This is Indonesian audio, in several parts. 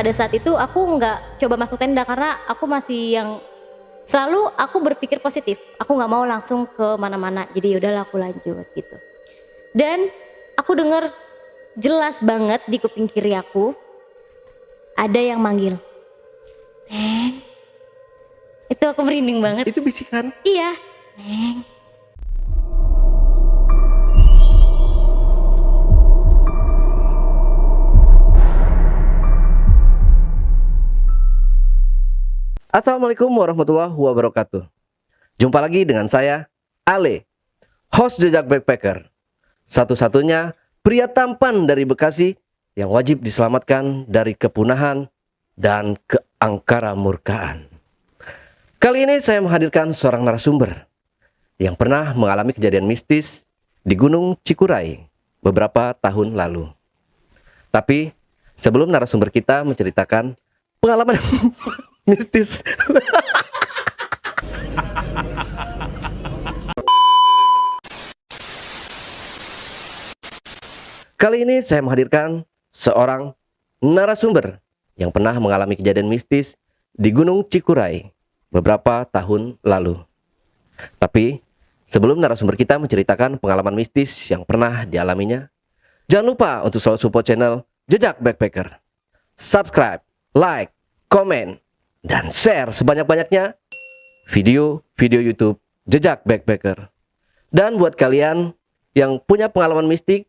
pada saat itu aku nggak coba masuk tenda karena aku masih yang selalu aku berpikir positif. Aku nggak mau langsung ke mana-mana. Jadi yaudahlah aku lanjut gitu. Dan aku dengar jelas banget di kuping kiri aku ada yang manggil. Neng. Itu aku merinding banget. Itu bisikan? Iya. Neng. Assalamualaikum warahmatullahi wabarakatuh. Jumpa lagi dengan saya, Ale, host Jejak Backpacker. Satu-satunya pria tampan dari Bekasi yang wajib diselamatkan dari kepunahan dan keangkara murkaan. Kali ini saya menghadirkan seorang narasumber yang pernah mengalami kejadian mistis di Gunung Cikuray beberapa tahun lalu. Tapi sebelum narasumber kita menceritakan pengalaman mistis. Kali ini saya menghadirkan seorang narasumber yang pernah mengalami kejadian mistis di Gunung Cikuray beberapa tahun lalu. Tapi sebelum narasumber kita menceritakan pengalaman mistis yang pernah dialaminya, jangan lupa untuk selalu support channel Jejak Backpacker. Subscribe, like, komen, dan share sebanyak-banyaknya video-video YouTube Jejak Backpacker. Dan buat kalian yang punya pengalaman mistik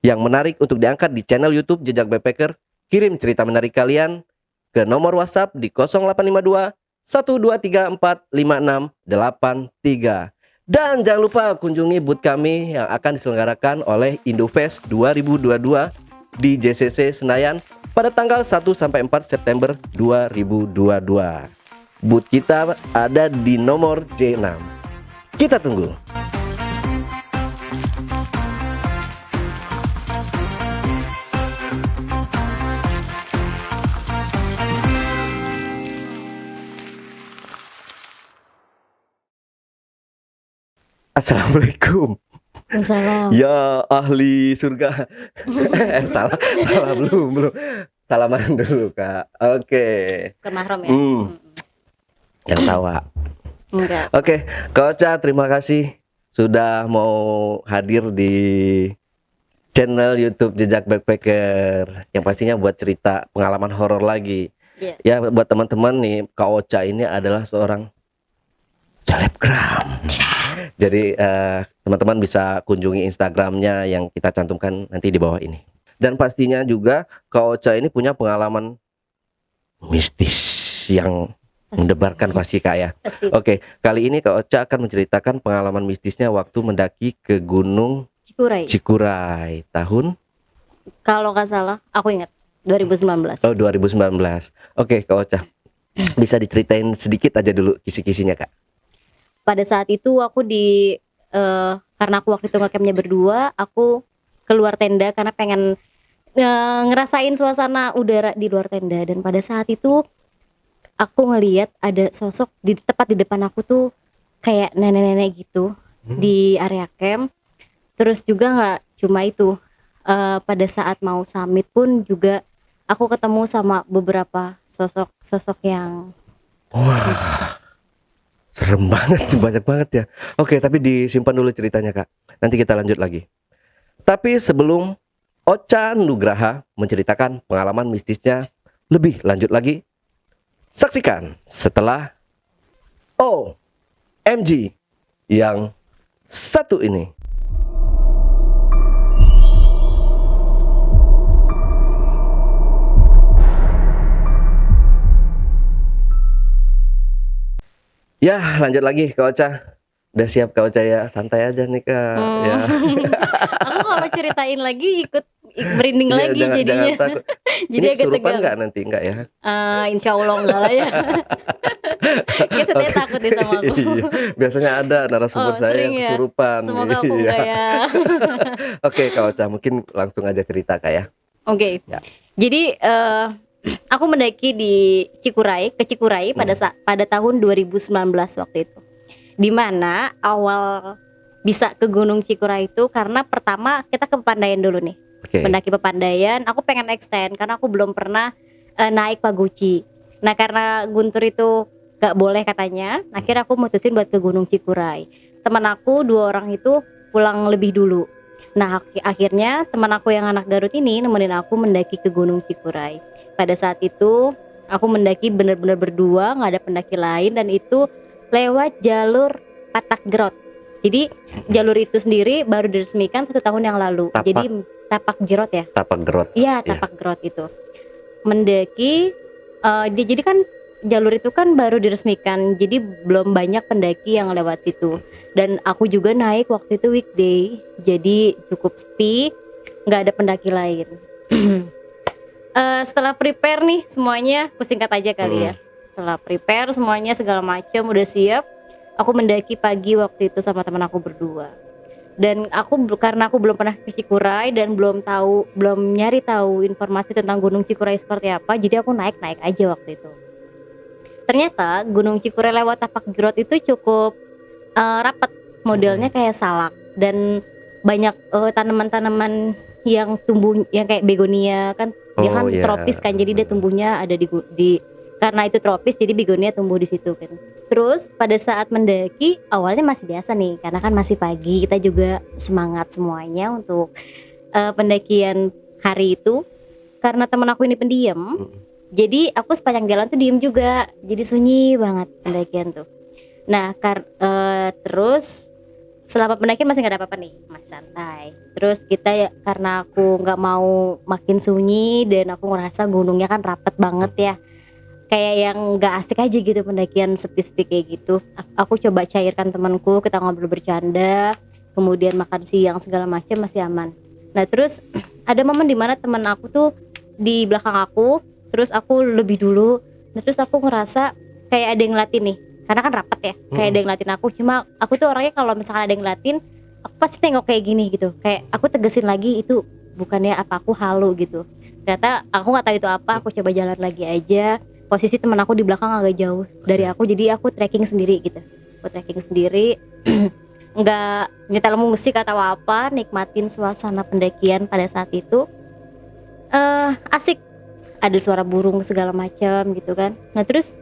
yang menarik untuk diangkat di channel YouTube Jejak Backpacker, kirim cerita menarik kalian ke nomor WhatsApp di 0852 1234 5683. Dan jangan lupa kunjungi booth kami yang akan diselenggarakan oleh Indofest 2022 di JCC Senayan pada tanggal 1 sampai 4 September 2022. Booth kita ada di nomor J6. Kita tunggu. Assalamualaikum. Salam. Ya ahli surga. salah belum. Salaman dulu Kak. Oke. Ke mahram ya? Yang tawa. Enggak. Oke, Kak Ocha, terima kasih sudah mau hadir di channel YouTube Jejak Backpacker yang pastinya buat cerita pengalaman horor lagi. Iya. Ya buat teman-teman nih, Kak Ocha ini adalah seorang selebgram. Jadi teman-teman bisa kunjungi Instagramnya yang kita cantumkan nanti di bawah ini. Dan pastinya juga Kak Ocha ini punya pengalaman mistis yang mendebarkan pasti Kak ya. Pasti. Oke, kali ini Kak Ocha akan menceritakan pengalaman mistisnya waktu mendaki ke Gunung Cikuray. Cikuray tahun, Kalau nggak salah, aku ingat 2019. oh 2019. Oke, Kak Ocha, bisa diceritain sedikit aja dulu kisi-kisinya Kak. Pada saat itu aku karena aku waktu itu ngecampnya berdua, aku keluar tenda karena pengen ngerasain suasana udara di luar tenda. Dan pada saat itu aku ngelihat ada sosok tepat di depan aku tuh kayak nenek-nenek gitu di area camp. Terus juga nggak cuma itu, pada saat mau summit pun juga aku ketemu sama beberapa sosok yang Wah, serem banget, banyak banget ya. Oke, tapi disimpan dulu ceritanya Kak. Nanti kita lanjut lagi. Tapi sebelum Ocha Nugraha menceritakan pengalaman mistisnya lebih lanjut lagi, saksikan setelah OMG yang satu ini. Ya, lanjut lagi Kak Ocha. Udah siap Kak Ocha ya? Santai aja nih Kak. Ya. aku kalau ceritain lagi ikut merinding Iya, lagi jangan jadinya. takut. Jadi Ini agak kesurupan tegang. nggak nanti? Enggak ya? Insya Allah enggak lah ya. Kayak saya Oke. takut deh sama aku. Iya, biasanya ada narasumber saya sering yang ya? kesurupan. Semoga aku Iya. enggak ya. Oke Kak Ocha, mungkin langsung aja cerita Kak ya. Oke. Ya. Jadi aku mendaki ke Cikuray pada tahun 2019 waktu itu. Dimana awal bisa ke Gunung Cikuray itu karena pertama kita ke Pepandayan dulu nih. Oke. Mendaki Pepandayan, aku pengen extend karena aku belum pernah naik Paguci. Nah karena Guntur itu gak boleh katanya, akhirnya aku mutusin buat ke Gunung Cikuray. Teman aku 2 orang itu pulang lebih dulu. Nah akhirnya teman aku yang anak Garut ini nemenin aku mendaki ke Gunung Cikuray. Pada saat itu aku mendaki benar-benar berdua, nggak ada pendaki lain, dan itu lewat jalur Patak Gerot. Jadi jalur itu sendiri baru diresmikan 1 tahun yang lalu. Jadi Tapak Gerot ya? Tapak Gerot. Iya, Tapak Gerot itu. Mendaki, jadi kan jalur itu kan baru diresmikan, jadi belum banyak pendaki yang lewat situ. Dan aku juga naik waktu itu weekday, jadi cukup sepi, nggak ada pendaki lain. Setelah prepare nih semuanya, aku singkat aja kali ya. Setelah prepare semuanya segala macam udah siap, aku mendaki pagi waktu itu sama teman aku berdua. Dan karena aku belum pernah ke Cikuray dan belum nyari tahu informasi tentang Gunung Cikuray seperti apa, jadi aku naik aja waktu itu. Ternyata Gunung Cikuray lewat Tapak Gerot itu cukup rapat, modelnya kayak salak, dan banyak tanaman-tanaman yang tumbuh yang kayak begonia kan, dia kan tropis kan, jadi dia tumbuhnya ada di karena itu tropis, jadi begonia tumbuh di situ kan. Terus pada saat mendaki awalnya masih biasa nih, karena kan masih pagi, kita juga semangat semuanya untuk pendakian hari itu. Karena teman aku ini pendiam, jadi aku sepanjang jalan tuh diem juga, jadi sunyi banget pendakian tuh. Nah terus selama pendakian masih nggak ada apa-apa nih, masih santai. Terus kita karena aku nggak mau makin sunyi dan aku ngerasa gunungnya kan rapet banget ya, kayak yang nggak asik aja gitu pendakian sepi-sepi kayak gitu. Aku coba cairkan temanku, kita ngobrol bercanda, kemudian makan siang segala macam masih aman. Nah terus ada momen dimana teman aku tuh di belakang aku, terus aku lebih dulu. Nah terus aku ngerasa kayak ada yang ngeliatin nih, karena kan rapat ya, kayak ada yang ngeliatin aku. Cuma aku tuh orangnya kalau misalkan ada yang ngeliatin, aku pasti nengok kayak gini gitu, kayak aku tegesin lagi itu bukannya apa aku halu gitu. Ternyata aku nggak tahu itu apa, aku coba jalan lagi aja. Posisi teman aku di belakang agak jauh dari aku, jadi aku trekking sendiri gitu. Aku trekking sendiri, nggak nyetel musik atau apa, nikmatin suasana pendakian pada saat itu. Asik, ada suara burung segala macam gitu kan. Nah terus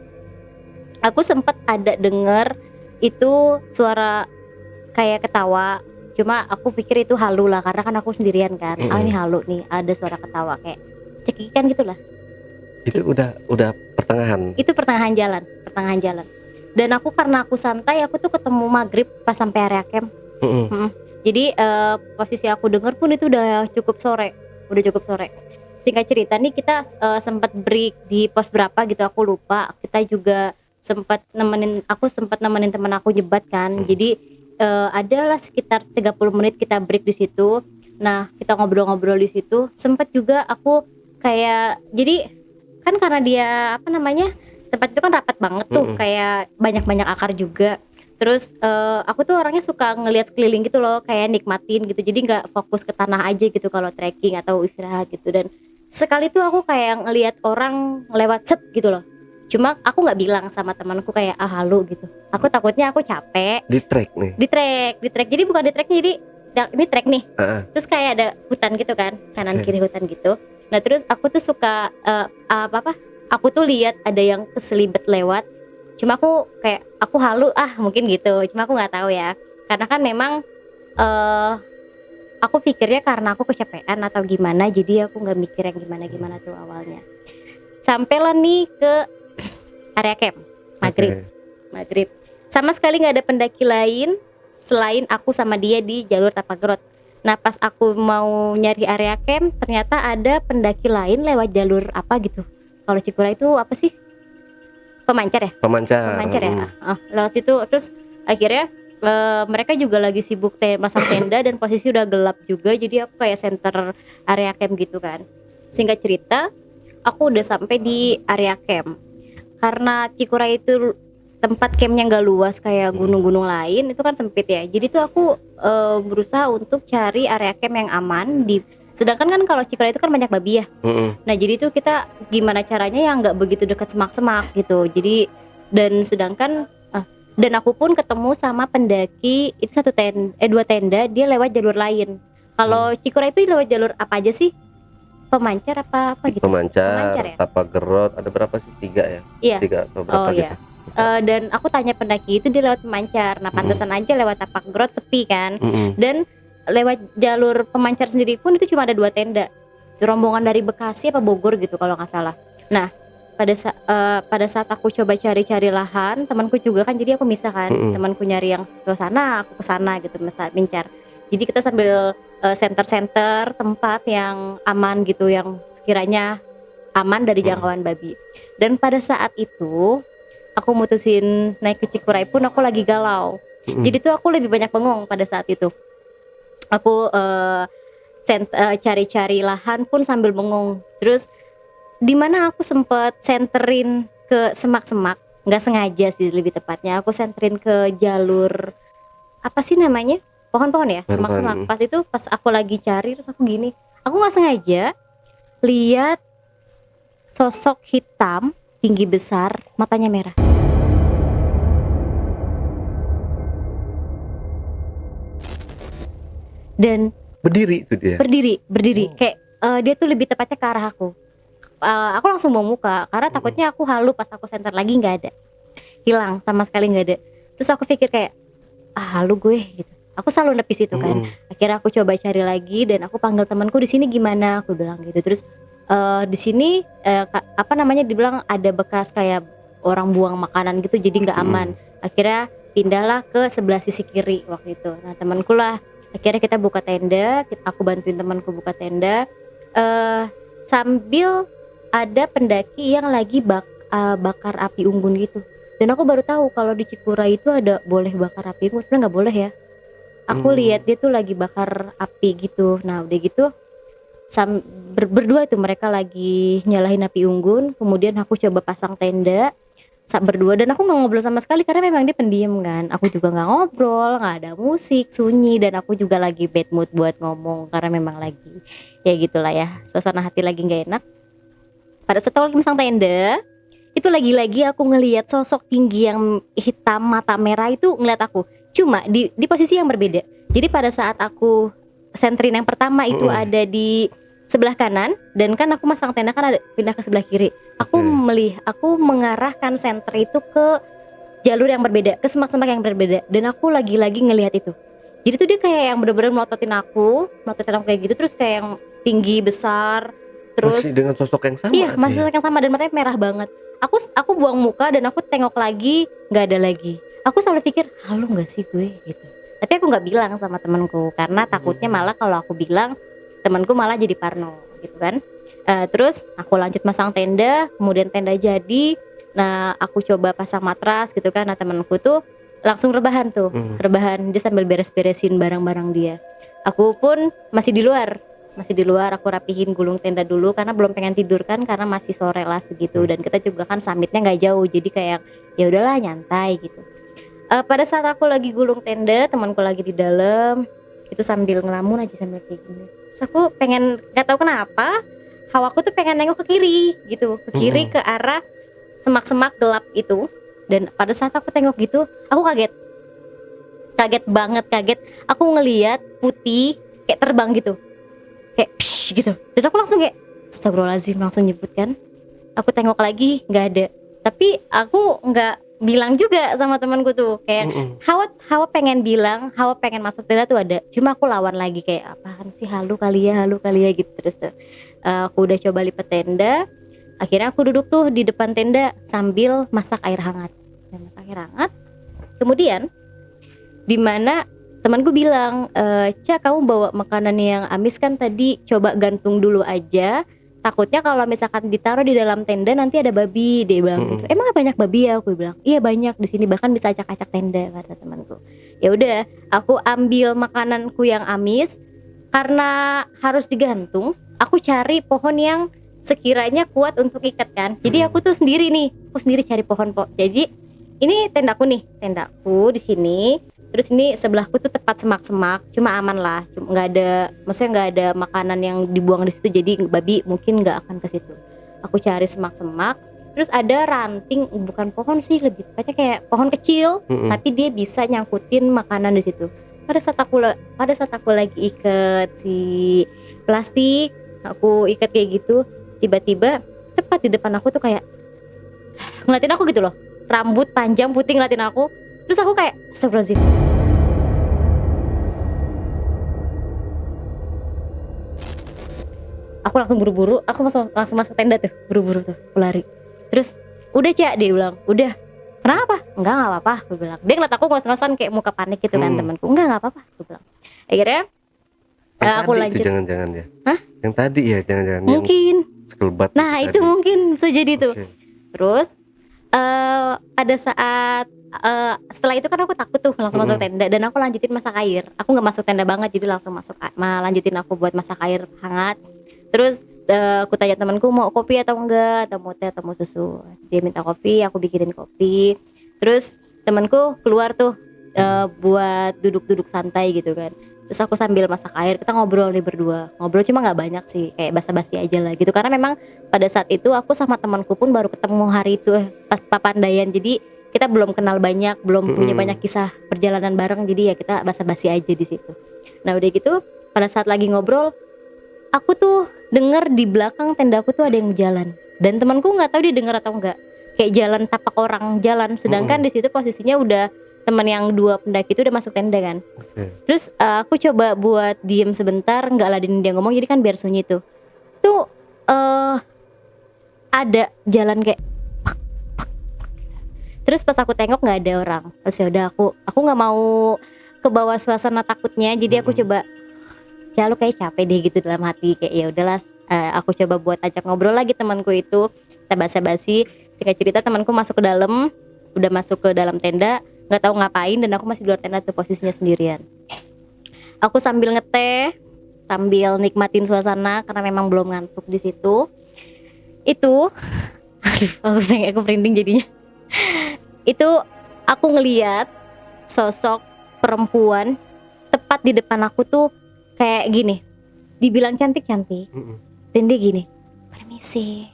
aku sempat ada denger itu suara kayak ketawa, cuma aku pikir itu halu lah, karena kan aku sendirian kan. Ini halu nih, ada suara ketawa kayak cekikan gitulah. Itu udah pertengahan. Itu pertengahan jalan. Dan aku karena aku santai, aku tuh ketemu maghrib pas sampai area camp. Jadi posisi aku denger pun itu udah cukup sore. Singkat cerita nih, kita sempat break di pos berapa gitu aku lupa. Kita juga sempat nemenin teman aku jebat kan. Jadi adalah sekitar 30 menit kita break di situ. Nah kita ngobrol-ngobrol di situ. Sempat juga aku kayak, jadi kan karena dia tempat itu kan rapat banget tuh, kayak banyak akar juga. Terus aku tuh orangnya suka ngelihat sekeliling gitu loh, kayak nikmatin gitu, jadi nggak fokus ke tanah aja gitu kalau trekking atau istirahat gitu. Dan sekali tuh aku kayak ngelihat orang lewat set gitu loh, cuma aku nggak bilang sama temanku kayak halu gitu, aku takutnya aku capek. Di trek, jadi bukan di treknya, jadi ini trek nih. Terus kayak ada hutan gitu kan, kanan kiri hutan gitu. Nah terus aku tuh suka aku tuh lihat ada yang keselibet lewat, cuma aku kayak aku halu mungkin gitu, cuma aku nggak tahu ya, karena kan memang aku pikirnya karena aku kecapean atau gimana, jadi aku nggak mikir yang gimana tuh awalnya. Sampailah nih ke area camp maghrib, sama sekali nggak ada pendaki lain selain aku sama dia di jalur Tapak Gerot. Nah pas aku mau nyari area camp, ternyata ada pendaki lain lewat jalur apa gitu. Kalau Cikuray itu apa sih? Pemancar ya? Lewat situ. Terus akhirnya mereka juga lagi sibuk masang tenda dan posisi udah gelap juga, jadi aku kayak center area camp gitu kan. Singkat cerita, aku udah sampai di area camp. Karena Cikuray itu tempat campnya nggak luas kayak gunung-gunung lain, itu kan sempit ya. Jadi tuh aku berusaha untuk cari area camp yang aman. Sedangkan kan kalau Cikuray itu kan banyak babi ya. Nah jadi tuh kita gimana caranya yang nggak begitu dekat semak-semak gitu. Jadi dan aku pun ketemu sama pendaki itu 2 tenda, dia lewat jalur lain. Kalau Cikuray itu lewat jalur apa aja sih? pemancar apa gitu. Pemancar, Pemancar ya? tapak gerot, ada berapa sih? 3 ya? Iya. 3 atau berapa Oh gitu? iya. Dan aku tanya pendaki itu dia lewat pemancar. Nah pantesan aja lewat tapak gerot sepi kan. Dan lewat jalur pemancar sendiri pun itu cuma ada 2 tenda. Itu rombongan dari Bekasi apa Bogor gitu kalau nggak salah. Nah pada saat aku coba cari-cari lahan, temanku juga kan, jadi aku misah kan. Temanku nyari yang ke sana, aku ke sana gitu, mincar. Jadi kita sambil center-center tempat yang aman gitu, yang sekiranya aman dari jangkauan babi. Dan pada saat itu aku mutusin naik ke Cikuray pun aku lagi galau. Jadi tuh aku lebih banyak bengong pada saat itu. Aku cari-cari lahan pun sambil bengong. Terus di mana aku sempet senterin ke semak-semak, nggak sengaja sih lebih tepatnya. Aku senterin ke jalur apa sih namanya? Pohon-pohon ya, semak-semak. Pas aku lagi cari, terus aku gini, aku nggak sengaja lihat sosok hitam tinggi besar, matanya merah. Dan Berdiri itu dia. berdiri kayak dia tuh lebih tepatnya ke arah aku. Aku langsung buang muka karena takutnya aku halu pas aku senter lagi, nggak ada, hilang sama sekali nggak ada. Terus aku pikir kayak halu gue gitu. Aku selalu nepis itu kan. Akhirnya aku coba cari lagi dan aku panggil temanku, di sini gimana, aku bilang gitu. Terus di sini apa namanya, dibilang ada bekas kayak orang buang makanan gitu, jadi nggak aman. Akhirnya pindahlah ke sebelah sisi kiri waktu itu. Nah temanku lah, akhirnya kita buka tenda, aku bantuin temanku buka tenda sambil ada pendaki yang lagi bakar api unggun gitu. Dan aku baru tahu kalau di Cikuray itu ada boleh bakar api unggun. Sebenarnya nggak boleh ya. Aku lihat dia tuh lagi bakar api gitu. Nah udah gitu berdua tuh mereka lagi nyalahin api unggun. Kemudian aku coba pasang tenda berdua, dan aku nggak ngobrol sama sekali karena memang dia pendiam kan. Aku juga nggak ngobrol, nggak ada musik, sunyi, dan aku juga lagi bad mood buat ngomong karena memang lagi ya gitulah ya, suasana hati lagi nggak enak. Pada saat aku pasang tenda itu lagi-lagi aku ngelihat sosok tinggi yang hitam mata merah itu ngeliat aku, cuma di posisi yang berbeda. Jadi pada saat aku sentrin yang pertama itu ada di sebelah kanan, dan kan aku masang tenda kan ada pindah ke sebelah kiri. Aku mengarahkan senter itu ke jalur yang berbeda, ke semak-semak yang berbeda, dan aku lagi-lagi ngelihat itu. Jadi tuh dia kayak yang bener-bener melototin aku kayak gitu, terus kayak yang tinggi besar, terus Masih dengan sosok yang sama. iya masih sosok yang sama dan matanya merah banget. Aku buang muka dan aku tengok lagi, nggak ada lagi. Aku selalu pikir halu nggak sih gue gitu. Tapi aku nggak bilang sama temanku karena takutnya malah kalau aku bilang temanku malah jadi parno gitu kan. Terus aku lanjut masang tenda, kemudian tenda jadi. Nah aku coba pasang matras gitu kan. Nah temanku tuh langsung rebahan tuh, rebahan dia sambil beres-beresin barang-barang dia. Aku pun masih di luar, aku rapihin gulung tenda dulu karena belum pengen tidur kan, karena masih sore lah segitu, dan kita juga kan summitnya nggak jauh, jadi kayak ya udahlah nyantai gitu. Pada saat aku lagi gulung tenda, temanku lagi di dalam itu sambil ngelamun aja sambil kayak gini. Terus aku pengen, nggak tahu kenapa hawaku tuh pengen nengok ke kiri gitu, ke kiri ke arah semak-semak gelap itu. Dan pada saat aku tengok gitu, aku kaget banget. Aku ngelihat putih kayak terbang gitu, kayak psh gitu. Dan aku langsung kayak astagfirullahaladzim, langsung nyebut kan. Aku tengok lagi nggak ada, tapi aku nggak bilang juga sama temanku tuh kayak Hawa pengen bilang, Hawa pengen masuk tenda tuh ada, cuma aku lawan lagi kayak apaan sih, halu kali ya gitu. Terus tuh aku udah coba lipat tenda, akhirnya aku duduk tuh di depan tenda sambil masak air hangat. Kemudian dimana temanku bilang, Ca kamu bawa makanan yang amis kan tadi, coba gantung dulu aja, takutnya kalau misalkan ditaruh di dalam tenda nanti ada babi, dia bilang gitu. Emang banyak babi ya? Aku bilang iya banyak di sini, bahkan bisa acak-acak tenda, kata temanku. Ya udah, aku ambil makananku yang amis, karena harus digantung aku cari pohon yang sekiranya kuat untuk ikat kan. Jadi aku tuh sendiri cari pohon jadi ini tendaku di sini. Terus ini sebelahku tuh tepat semak-semak, cuma aman lah, cuma nggak ada makanan yang dibuang di situ, jadi babi mungkin nggak akan ke situ. Aku cari semak-semak, terus ada ranting, bukan pohon sih, lebih tepatnya kayak pohon kecil, tapi dia bisa nyangkutin makanan di situ. Pada saat aku lagi ikat si plastik, Aku ikat kayak gitu. Tiba-tiba tepat di depan aku tuh kayak ngeliatin aku gitu loh, rambut panjang putih ngeliatin aku. Terus aku kayak astagfirullahaladzim. Aku langsung buru-buru, aku langsung masuk tenda tuh, buru-buru tuh, aku lari. Terus udah Cak, dia bilang, udah. Kenapa? Enggak apa-apa, aku bilang. Dia ngeliat aku ngos-ngosan kayak muka panik gitu kan temanku. Enggak apa-apa, aku bilang. Akhirnya aku tadi lanjut. itu jangan-jangan ya. Hah? Yang tadi ya, jangan-jangan Mungkin. yang sekelebat Nah itu tadi. mungkin bisa jadi tuh. Oke. Terus pada saat setelah itu kan aku takut tuh langsung masuk tenda, dan aku lanjutin masak air. Aku nggak masuk tenda banget, jadi langsung lanjutin aku buat masak air hangat. Terus aku tanya temanku mau kopi atau enggak, atau mau teh atau mau susu. Dia minta kopi, aku bikinin kopi. Terus temanku keluar tuh buat duduk-duduk santai gitu kan. Terus aku sambil masak air, kita ngobrol nih berdua. Ngobrol cuma nggak banyak sih, kayak basa-basi aja lah gitu. Karena memang pada saat itu aku sama temanku pun baru ketemu hari itu pas Papandayan. Jadi kita belum kenal banyak, belum punya banyak kisah perjalanan bareng. Jadi ya kita basa-basi aja di situ. Nah udah gitu, pada saat lagi ngobrol, aku tuh denger di belakang tenda aku tuh ada yang jalan. Dan temanku nggak tahu dia denger atau enggak. Kayak jalan tapak orang jalan. Sedangkan di situ posisinya udah teman yang 2 pendaki itu udah masuk tenda kan. Terus aku coba buat diem sebentar, nggak ladenin dia ngomong, jadi kan biar sunyi tuh. Tuh ada jalan kayak pak, pak, pak. Terus pas aku tengok nggak ada orang. Terus ya udah aku nggak mau ke bawah suasana takutnya, jadi aku coba, lu kayak capek deh gitu dalam hati, kayak ya udahlah. Aku coba buat ajak ngobrol lagi temanku itu, kita basa-basi. Singkat cerita temanku masuk ke dalam, udah masuk ke dalam tenda, nggak tahu ngapain, dan aku masih di luar tenda tuh posisinya sendirian. Aku sambil ngeteh, sambil nikmatin suasana karena memang belum ngantuk di situ. Itu, aduh, aku merinding jadinya. Itu aku ngeliat sosok perempuan tepat di depan aku tuh kayak gini. Dibilang cantik-cantik, dan dia gini, permisi,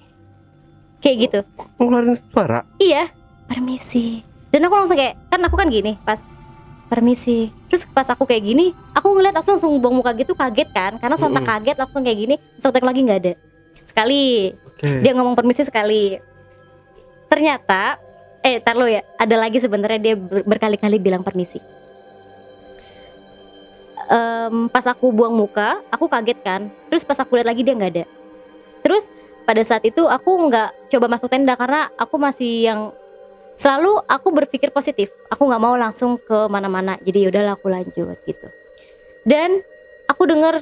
kayak gitu. Ngeluarin suara. Iya, permisi. Dan aku langsung kayak, kan aku kan gini pas permisi. Terus pas aku kayak gini, aku ngeliat langsung buang muka gitu, kaget kan. Karena sontak kaget, langsung kayak gini. Sontak lagi nggak ada. Sekali dia ngomong permisi sekali. Ternyata tar lo ya, ada lagi sebenarnya dia berkali-kali bilang permisi. Pas aku buang muka, aku kaget kan. Terus pas aku lihat lagi dia nggak ada. Terus pada saat itu aku nggak coba masuk tenda karena aku masih yang selalu aku berpikir positif. Aku nggak mau langsung ke mana-mana. Jadi yaudahlah aku lanjut gitu. Dan aku dengar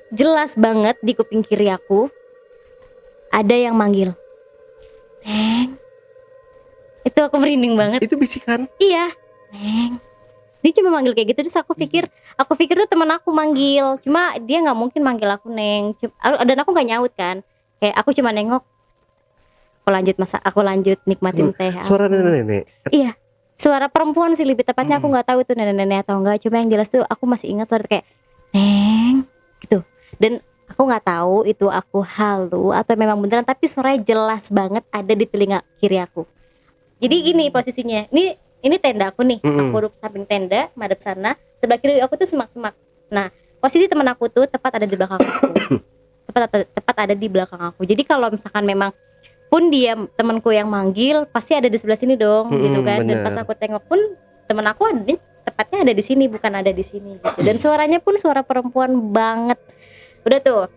jelas banget di kuping kiri aku ada yang manggil, Neng. Itu aku merinding banget. Itu bisikan. Iya, Neng. Dia cuma manggil kayak gitu. Terus aku pikir tuh teman aku manggil. Cuma dia nggak mungkin manggil aku Neng. Dan aku nggak nyaut kan. Kayak aku cuma nengok. Aku lanjut nikmatin teh. Suara nenek-nenek. Iya, suara perempuan sih lebih tepatnya. Aku nggak tahu itu nenek-nenek atau enggak. Cuma yang jelas tuh aku masih ingat suara kayak Neng gitu. Dan aku nggak tahu itu aku halu atau memang beneran, tapi suaranya jelas banget ada di telinga kiri aku. Jadi gini posisinya. Ini tenda aku nih. Aku duduk samping tenda, madep sana. Sebelah kiri aku tuh semak-semak. Nah, posisi teman aku tuh tepat ada di belakang aku. tepat ada di belakang aku. Jadi kalau misalkan memang pun dia temanku yang manggil, pasti ada di sebelah sini dong, gitu kan. Dan pas aku tengok pun teman aku tepatnya ada di sini, bukan ada di sini gitu. Dan suaranya pun suara perempuan banget. Udah tuh,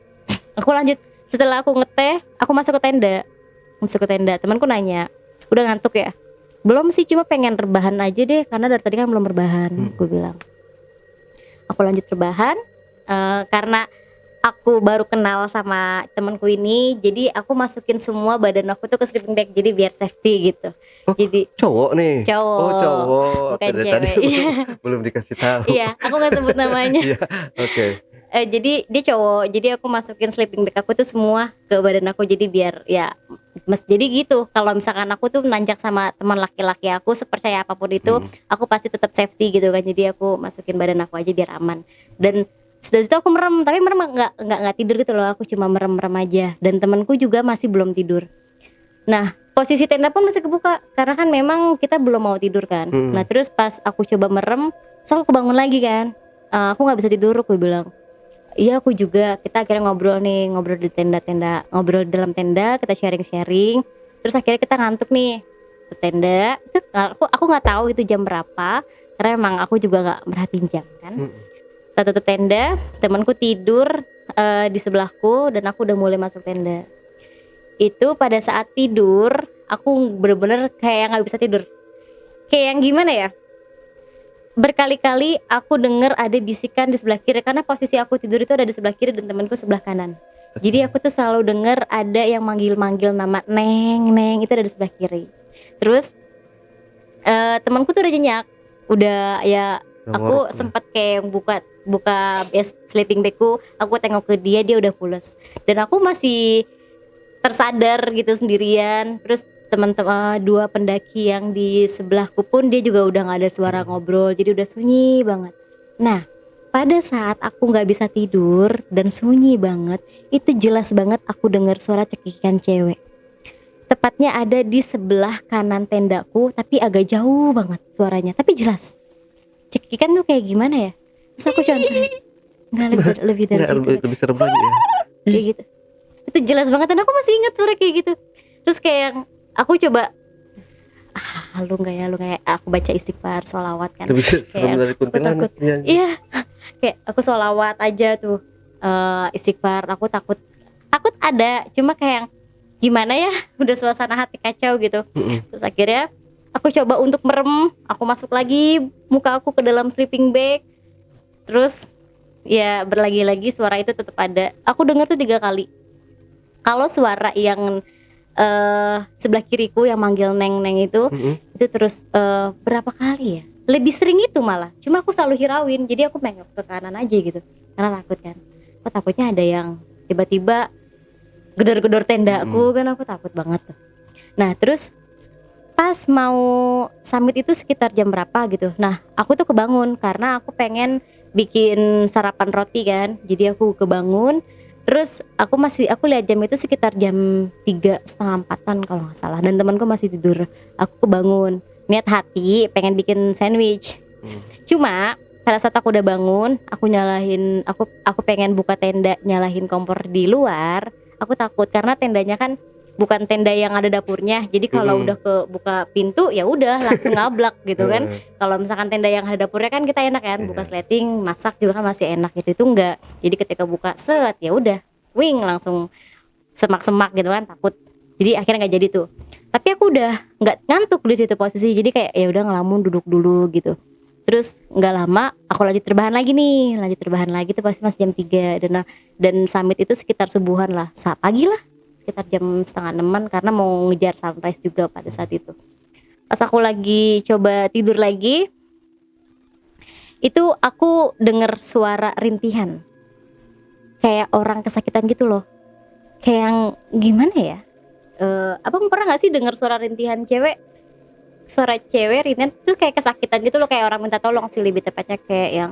aku lanjut. Setelah aku ngeteh, aku masuk ke tenda. Temanku nanya, udah ngantuk ya? Belum sih, cuma pengen rebahan aja deh, karena dari tadi kan belum rebahan. Gue bilang. Aku lanjut rebahan, karena aku baru kenal sama temanku ini, jadi aku masukin semua badan aku tuh ke sleeping bag, jadi biar safety gitu. Jadi Cowok nih. Cowok. Oh cowok. Bukan Tadi cewek. belum dikasih tahu. Iya, aku nggak sebut namanya. Iya, oke. Jadi dia cowok, jadi aku masukin sleeping bag aku tuh semua ke badan aku, jadi biar ya jadi gitu. Kalau misalkan aku tuh nanjak sama teman laki-laki aku, sepercaya apapun itu, aku pasti tetap safety gitu kan. Jadi aku masukin badan aku aja biar aman. Dan dari situ aku merem, tapi merem nggak tidur gitu loh. Aku cuma merem aja. Dan temanku juga masih belum tidur. Nah, posisi tenda pun masih kebuka karena kan memang kita belum mau tidur kan. Nah, terus pas aku coba merem, terus aku kebangun lagi kan. Aku nggak bisa tidur, aku bilang. Iya aku juga, kita akhirnya ngobrol di tenda-tenda, ngobrol di dalam tenda, kita sharing-sharing. Terus akhirnya kita ngantuk nih ke tenda. Itu aku nggak tahu itu jam berapa, karena emang aku juga nggak merhatiin jam kan. Kita tutup tenda, temanku tidur di sebelahku dan aku udah mulai masuk tenda. Itu pada saat tidur, aku bener-bener kayak nggak bisa tidur. Kayak yang gimana ya? Berkali-kali aku dengar ada bisikan di sebelah kiri, karena posisi aku tidur itu ada di sebelah kiri dan temanku sebelah kanan. Jadi aku tuh selalu dengar ada yang manggil-manggil nama Neng itu ada di sebelah kiri. Terus temanku tuh udah nyenyak, udah ya aku Ngorok. sempat kayak buka ya, sleeping bagku, aku tengok ke dia udah pules dan aku masih tersadar gitu sendirian. Terus teman-teman dua pendaki yang di sebelahku pun dia juga udah nggak ada suara ngobrol, jadi udah sunyi banget. Nah pada saat aku nggak bisa tidur dan sunyi banget, itu jelas banget aku dengar suara cekikan cewek. Tepatnya ada di sebelah kanan tendaku, tapi agak jauh banget suaranya, tapi jelas. Cekikan tuh kayak gimana ya? Terus aku contohin, nggak lebih dari Nggak, situ. lebih serem lagi ya. Kayak gitu. Itu jelas banget dan aku masih ingat suara kayak gitu. Terus kayak yang aku coba lu nggak ya, aku baca istighfar, sholawat kan. Lebih serem Kayak dari aku kuntilanak. takut. Iya. Kayak aku sholawat aja tuh, istighfar. Aku takut ada, cuma kayak yang gimana ya, udah suasana hati kacau gitu. Terus akhirnya aku coba untuk merem, aku masuk lagi muka aku ke dalam sleeping bag. Terus ya berlagi-lagi suara itu tetap ada. Aku dengar tuh 3 kali. Kalau suara yang sebelah kiriku yang manggil neng itu terus berapa kali ya? Lebih sering itu malah. Cuma aku selalu hirauin, jadi aku nengok ke kanan aja gitu. Karena takut kan. Aku takutnya ada yang tiba-tiba gedor-gedor tendaku kan, aku takut banget tuh. Nah terus pas mau summit itu sekitar jam berapa gitu. Nah aku tuh kebangun karena aku pengen bikin sarapan roti kan. Jadi aku kebangun. Terus aku lihat jam itu sekitar jam 3:30 kalau nggak salah, dan temanku masih tidur. Aku kebangun, niat hati pengen bikin sandwich. Cuma pada saat aku udah bangun, aku pengen buka tenda, nyalahin kompor di luar. Aku takut karena tendanya kan bukan tenda yang ada dapurnya. Jadi kalau udah ke buka pintu ya udah langsung ngablak gitu kan. Kalau misalkan tenda yang ada dapurnya kan kita enak kan, buka sleting, masak juga kan masih enak gitu. Itu enggak. Jadi ketika buka set ya udah wing langsung semak-semak gitu kan, takut. Jadi akhirnya nggak jadi tuh. Tapi aku udah nggak ngantuk di situ posisi. Jadi kayak ya udah ngelamun, duduk dulu gitu. Terus nggak lama aku lanjut terbahan lagi tuh pasti masih jam 3 dan summit itu sekitar subuhan lah, pagi lah, sekitar jam 5:30 karena mau ngejar sunrise juga pada saat itu. Pas aku lagi coba tidur lagi, itu aku dengar suara rintihan, kayak orang kesakitan gitu loh, kayak yang gimana ya, abang pernah nggak sih dengar suara rintihan cewek? Suara cewek rintihan tuh kayak kesakitan gitu loh, kayak orang minta tolong sih lebih tepatnya, kayak yang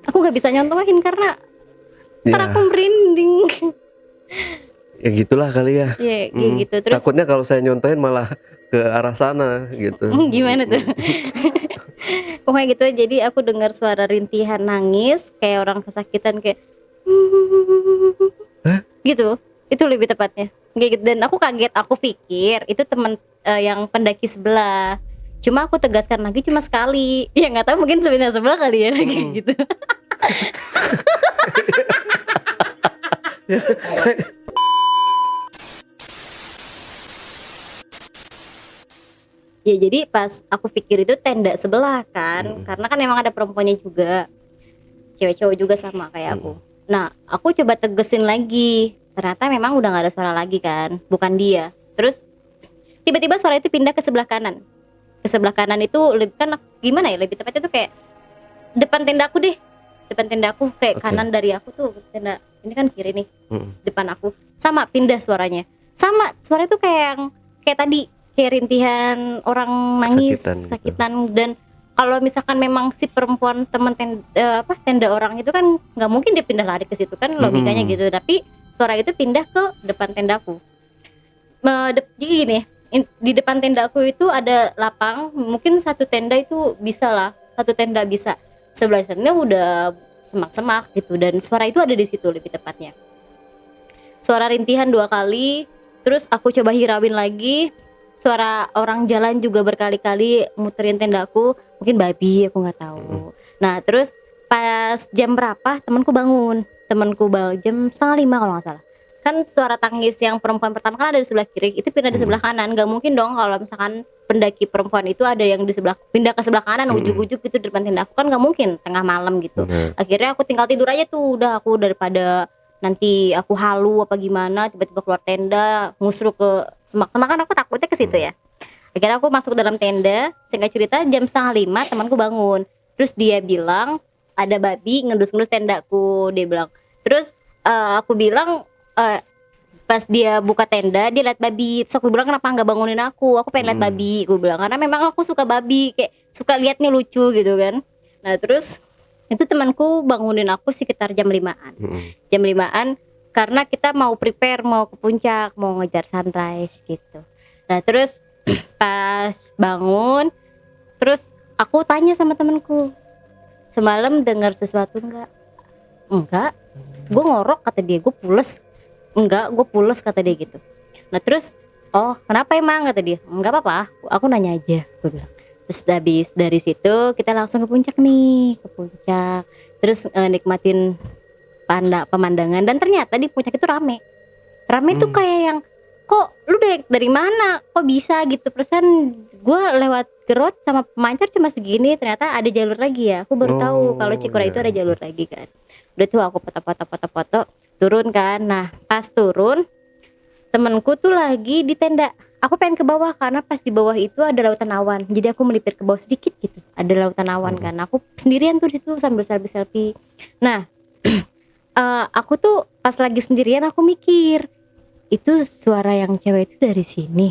aku nggak bisa nyontohin karena ntar aku merinding. Ya gitulah kali ya. Iya kayak gitu. Terus Takutnya kalau saya nyontohin malah ke arah sana gitu. gimana tuh? Pokoknya gitu. Jadi aku dengar suara rintihan nangis kayak orang kesakitan, kayak gitu. Itu lebih tepatnya kayak gitu. Dan aku kaget, aku pikir itu teman yang pendaki sebelah. Cuma aku tegaskan lagi cuma sekali. Ya nggak tahu, mungkin sebenarnya sebelah kali ya lagi gitu. Ya jadi pas aku pikir itu tenda sebelah kan, karena kan emang ada perempuannya juga, cewek cowok juga sama kayak aku. Nah aku coba tegesin lagi, ternyata memang udah nggak ada suara lagi kan, bukan dia. Terus tiba-tiba suara itu pindah ke sebelah kanan. Ke sebelah kanan itu kan gimana ya, lebih tepatnya tuh kayak depan tendaku deh, depan tendaku kayak kanan dari aku tuh tenda. Ini kan kiri nih, depan aku. Sama pindah suaranya, sama suara itu kayak tadi, kayak rintihan orang nangis, sakitan gitu. Dan kalau misalkan memang si perempuan teman tenda orang itu kan nggak mungkin dia pindah lari ke situ kan, logikanya gitu. Tapi suara itu pindah ke depan tendaku. Jadi gini, di depan tendaku itu ada lapang, mungkin satu tenda itu bisa lah, satu tenda bisa. Sebelah sana udah semak-semak gitu, dan suara itu ada di situ lebih tepatnya. Suara rintihan 2 kali, terus aku coba hirauin lagi. Suara orang jalan juga berkali-kali muterin tendaku, mungkin babi, aku nggak tahu. Nah terus pas jam berapa temanku bangun jam 4:30 kalau nggak salah. Kan suara tangis yang perempuan pertama kan ada di sebelah kiri, itu pindah di sebelah kanan. Gak mungkin dong kalau misalkan pendaki perempuan itu ada yang di sebelah, pindah ke sebelah kanan ujuk-ujuk gitu di depan tenda aku, kan gak mungkin tengah malam gitu. Akhirnya aku tinggal tidur aja tuh, udah aku daripada nanti aku halu apa gimana tiba-tiba keluar tenda ngusruk ke semak-semak, kan aku takutnya ke situ ya. Akhirnya aku masuk ke dalam tenda. Singkat cerita jam 4:30 temanku bangun, terus dia bilang ada babi ngendus-ngendus tendaku, dia bilang. Terus aku bilang pas dia buka tenda dia lihat babi, terus aku bilang kenapa nggak bangunin aku pengen lihat babi, aku bilang, karena memang aku suka babi, kayak suka liatnya lucu gitu kan. Nah terus itu temanku bangunin aku sekitar jam 5-an. Jam 5-an karena kita mau prepare mau ke puncak, mau ngejar sunrise gitu. Nah terus pas bangun, terus aku tanya sama temanku, semalam dengar sesuatu enggak, gue ngorok kata dia, gue pules, enggak gue pules kata dia gitu. Nah terus oh kenapa emang kata dia, enggak apa-apa aku nanya aja, gue bilang. Terus habis dari situ kita langsung ke puncak nih, ke puncak. Terus nikmatin pemandangan, dan ternyata di puncak itu rame tuh kayak yang kok lu dari mana kok bisa gitu. Perasaan gue lewat gerot sama pemancar cuma segini, ternyata ada jalur lagi ya. Aku baru tahu kalau Cikuray itu ada jalur lagi kan. Udah tuh aku foto-foto turun kan. Nah pas turun temenku tuh lagi di tenda. Aku pengen ke bawah karena pas di bawah itu ada lautan awan. Jadi aku melipir ke bawah sedikit gitu. Ada lautan awan kan. Aku sendirian tuh di situ sambil selfie. Nah, aku tuh pas lagi sendirian aku mikir, itu suara yang cewek itu dari sini.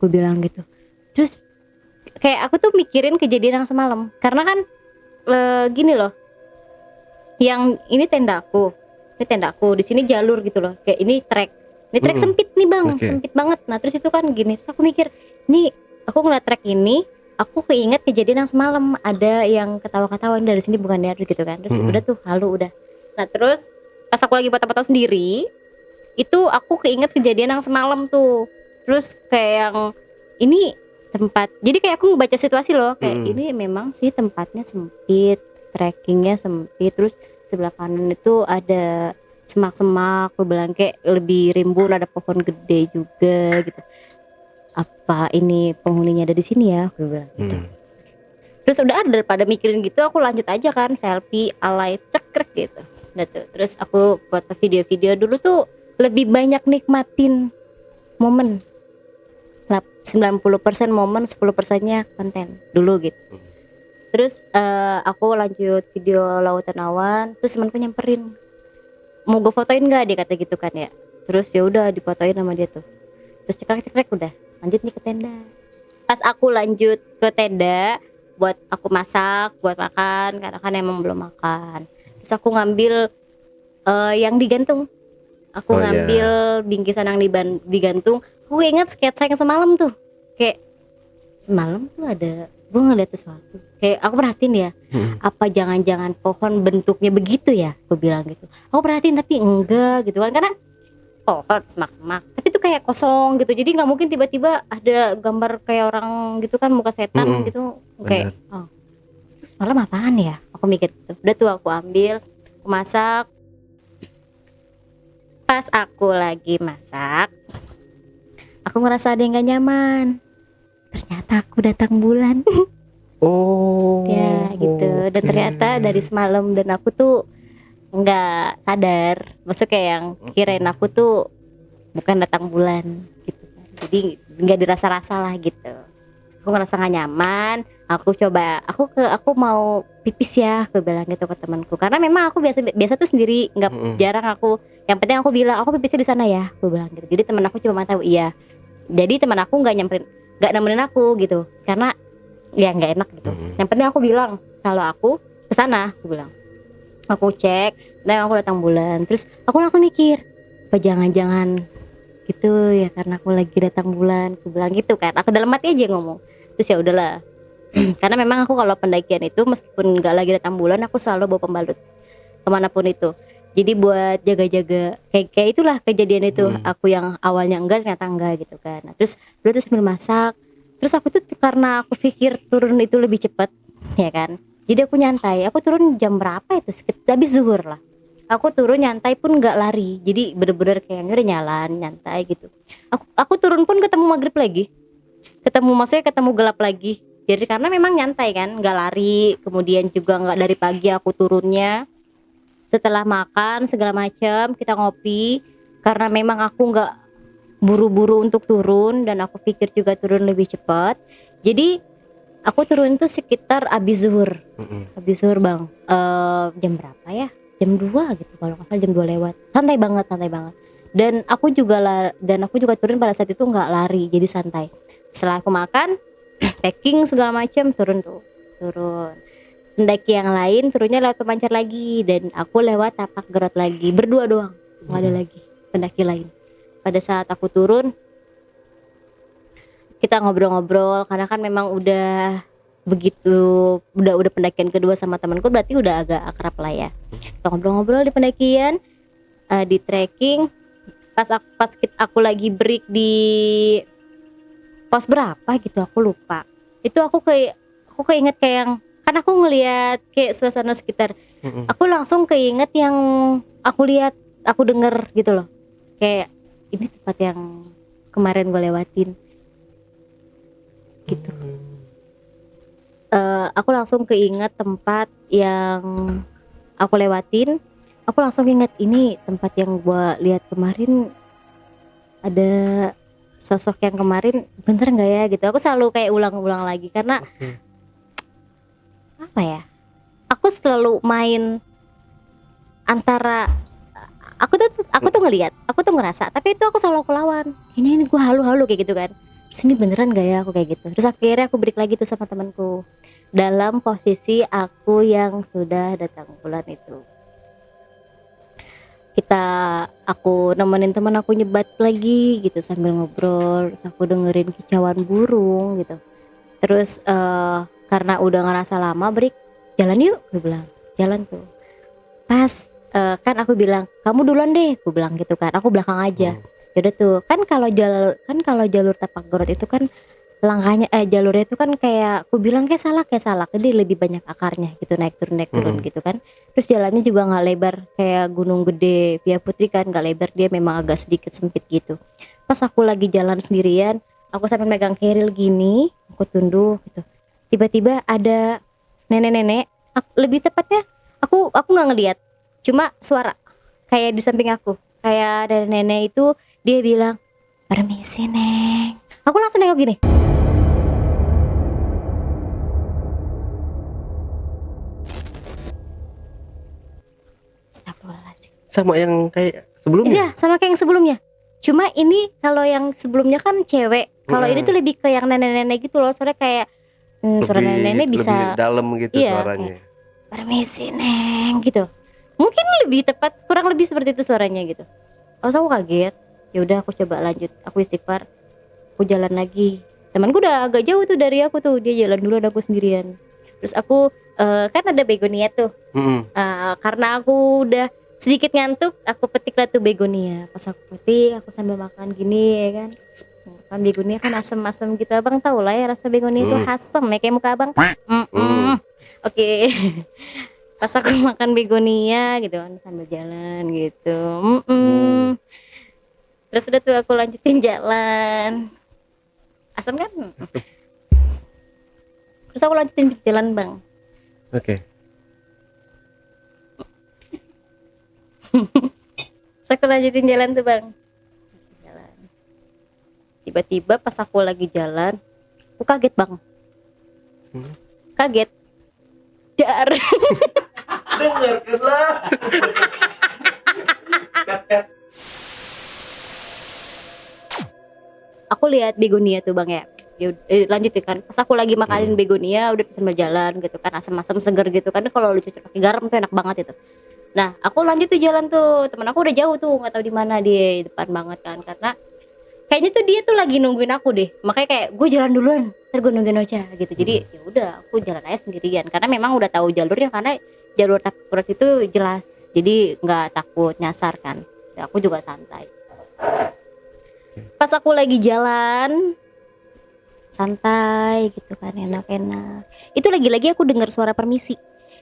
Gue bilang gitu. Terus kayak aku tuh mikirin kejadian yang semalam. Karena kan gini loh. Yang ini tendaku. Di sini jalur gitu loh. Kayak ini trek. Ini trek sempit nih bang, sempit banget. Nah terus itu kan gini, terus aku mikir, nih aku ngeliat trek ini, aku keinget kejadian yang semalam, ada yang ketawa-ketawa dari sini bukan ya, terus gitu kan. Terus udah tuh halu udah. Nah terus pas aku lagi foto-foto sendiri, itu aku keinget kejadian yang semalam tuh. Terus kayak yang ini tempat, jadi kayak aku ngebaca situasi loh, kayak ini memang sih tempatnya sempit, trekkingnya sempit, terus sebelah kanan itu ada semak-semak, aku bilang kayak lebih rimbun, ada pohon gede juga gitu. Apa ini penghuninya ada di sini ya, aku bilang gitu. Terus udah daripada mikirin gitu, aku lanjut aja kan selfie alay cekrek gitu. Nah tuh, terus aku foto video-video dulu tuh lebih banyak nikmatin momen. 90% momen, 10%-nya konten dulu gitu. Terus aku lanjut video lautan awan, terus temanku nyamperin, mau gue fotoin nggak, dia kata gitu kan ya. Terus ya udah difotoin sama dia tuh. Terus cekrek udah lanjut nih ke tenda. Pas aku lanjut ke tenda buat aku masak buat makan, karena kan emang belum makan. Terus aku ngambil yang digantung. Aku ngambil bingkisan yang digantung. Aku ingat sketsa yang semalam tuh. Kayak semalam tuh ada, gue ngeliat sesuatu. Kayak aku perhatiin ya, apa jangan-jangan pohon bentuknya begitu ya, gue bilang gitu. Aku perhatiin tapi enggak gitu kan, karena pohon semak-semak, tapi itu kayak kosong gitu. Jadi nggak mungkin tiba-tiba ada gambar kayak orang gitu kan, muka setan gitu. Kayak oh, semalam apaan ya? Aku mikir gitu. Udah tuh aku ambil, aku masak. Pas aku lagi masak, aku ngerasa ada yang gak nyaman. Ternyata aku datang bulan. Ya gitu. Dan ternyata dari semalam, dan aku tuh nggak sadar, maksudnya kayak yang kirain aku tuh bukan datang bulan gitu kan. Jadi nggak dirasa-rasa lah gitu. Aku ngerasa gak nyaman. Aku mau pipis ya, aku bilang gitu ke temanku. Karena memang aku biasa tuh sendiri, nggak jarang aku. Yang penting aku bilang aku pipisnya di sana ya, aku bilang gitu. Jadi teman aku cuma tahu iya. Jadi teman aku nggak nemenin aku gitu, karena ya nggak enak gitu. Yang penting aku bilang kalau aku kesana, aku bilang. Aku cek, dan aku datang bulan. Terus aku langsung mikir, apa jangan-jangan gitu ya karena aku lagi datang bulan, aku bilang gitu kan. Aku dalam hati aja ngomong. Terus ya udahlah. Karena memang aku kalau pendakian itu meskipun nggak lagi datang bulan, aku selalu bawa pembalut. kemanapun itu. Jadi buat jaga-jaga kayak itulah kejadian itu. Aku yang awalnya enggak ternyata enggak gitu kan. Nah, terus udah tuh sambil masak. Terus aku tuh karena aku pikir turun itu lebih cepat, ya kan. Jadi aku nyantai. Aku turun jam berapa itu? Sekitar habis zuhur lah. Aku turun nyantai pun nggak lari. Jadi bener-bener kayak udah nyalan nyantai gitu. Aku turun pun ketemu maghrib lagi. Maksudnya ketemu gelap lagi. Jadi karena memang nyantai kan, nggak lari. Kemudian juga nggak dari pagi aku turunnya. Setelah makan segala macam kita ngopi karena memang aku nggak buru-buru untuk turun dan aku pikir juga turun lebih cepat. Jadi aku turun itu sekitar abis zuhur. Abis zuhur bang. Jam berapa ya? Jam 2 gitu kalau nggak salah, jam 2 lewat. Santai banget. Dan aku juga turun pada saat itu nggak lari, jadi santai. Setelah aku makan, packing segala macam, turun. Pendaki yang lain turunnya lewat pemancar lagi dan aku lewat tapak gerot lagi, berdua doang, nggak ada lagi pendaki lain. Pada saat aku turun kita ngobrol-ngobrol karena kan memang udah udah pendakian kedua sama temanku, berarti udah agak akrab lah ya. Kita ngobrol-ngobrol di pendakian, di trekking. Pas aku lagi break di pos berapa gitu aku lupa. Itu aku keinget kayak yang kan aku ngelihat kayak suasana sekitar. Aku langsung keinget yang aku lihat, aku denger gitu loh. Kayak ini tempat yang kemarin gue lewatin. Gitu. Aku langsung keinget tempat yang aku lewatin. Aku langsung inget ini tempat yang gue lihat kemarin, ada sosok yang kemarin, bener nggak ya gitu. Aku selalu kayak ulang-ulang lagi karena apa ya, aku selalu main antara aku tuh ngelihat, aku tuh ngerasa, tapi itu aku selalu lawan. Kayaknya ini gue halu-halu kayak gitu kan. Terus ini beneran gak ya aku kayak gitu. Terus akhirnya aku break lagi tuh sama temanku dalam posisi aku yang sudah datang bulan itu. Aku nemenin teman aku nyebat lagi gitu sambil ngobrol. Terus aku dengerin kicauan burung gitu. Terus karena udah ngerasa lama break, jalan yuk, gue bilang. Jalan tuh. Pas kan aku bilang, kamu duluan deh, gue bilang gitu kan. Aku belakang aja. Yaudah tuh, kan kalau jalur tapak gerot itu kan langkahnya jalurnya itu kan kayak aku bilang kayak salak, jadi lebih banyak akarnya gitu, naik turun gitu kan. Terus jalannya juga nggak lebar kayak Gunung Gede Via Putri kan, nggak lebar, dia memang agak sedikit sempit gitu. Pas aku lagi jalan sendirian, aku sambil megang keril gini, aku tunduk gitu. Tiba-tiba ada nenek-nenek, lebih tepatnya aku nggak ngeliat, cuma suara kayak di samping aku, kayak ada nenek itu, dia bilang permisi neng. Aku langsung nengok gini. Astagfirullahaladzim. Sama yang kayak sebelumnya? Iya, sama kayak yang sebelumnya. Cuma ini kalau yang sebelumnya kan cewek, kalau ini tuh lebih ke yang nenek-nenek gitu loh. Soalnya kayak suara nenek-nenek bisa lebih dalam gitu iya, suaranya. Permisi neng gitu. Mungkin lebih tepat, kurang lebih seperti itu suaranya gitu. Terus aku kaget. Ya udah aku coba lanjut, aku istighfar, aku jalan lagi. Temanku udah agak jauh tuh dari aku tuh, dia jalan dulu dan aku sendirian. Terus aku kan ada begonia tuh. Karena aku udah sedikit ngantuk, aku petiklah tuh begonia. Pas aku petik, aku sambil makan gini ya kan. Makan begonia kan asem-asem gitu, abang tau lah ya rasa begonia itu asem ya kayak muka abang. Oke. Pas aku makan begonia gitu kan sambil jalan gitu. Terus udah tuh aku lanjutin jalan. Asam kan? Terus aku lanjutin jalan bang. Oke. Terus aku lanjutin jalan tuh bang. Tiba-tiba pas aku lagi jalan, aku kaget bang. Kaget. Dar. Dengarkanlah. Aku lihat begonia tuh bang ya. Lanjut ya kan. Pas aku lagi makanin begonia, udah sambil jalan gitu kan, asam-asam seger gitu kan. Kalau lu cocok pakai garam tuh enak banget itu. Nah, aku lanjut tuh jalan tuh. Temen aku udah jauh tuh, nggak tahu di mana dia, depan banget kan. Karena kayaknya tuh dia tuh lagi nungguin aku deh. Makanya kayak gue jalan duluan, ntar gue nungguin Ocha gitu. Jadi ya udah, aku jalan aja sendirian. Karena memang udah tahu jalurnya, karena jalur tapak gerot itu jelas jadi nggak takut nyasar kan. Ya, aku juga santai. Pas aku lagi jalan santai gitu kan, enak-enak, itu lagi-lagi aku dengar suara permisi.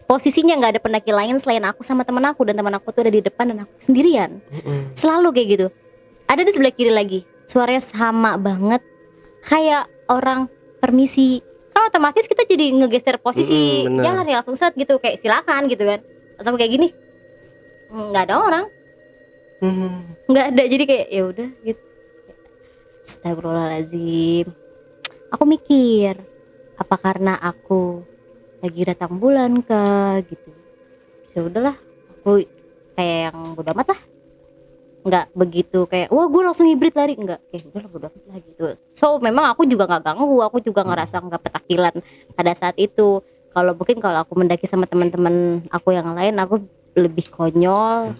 Posisinya nggak ada pendaki lain selain aku sama teman aku, dan teman aku tuh ada di depan dan aku sendirian. Selalu kayak gitu. Ada di sebelah kiri lagi, suaranya sama banget kayak orang permisi. Kan otomatis kita jadi ngegeser posisi bener. jalan ya, langsung set gitu, kayak silakan gitu kan. Pas aku kayak gini nggak ada orang, nggak ada, jadi kayak ya udah gitu. Astagfirullahaladzim. Aku mikir, apa karena aku lagi datang bulan kah gitu. Ya udahlah, aku kayak yang bodo amat lah. Nggak begitu kayak wah gue langsung hibrid lari, enggak, kayak udah bodo amat lah gitu. So memang aku juga nggak ganggu, aku juga ngerasa nggak petakilan pada saat itu. Kalau aku mendaki sama teman-teman aku yang lain, aku lebih konyol.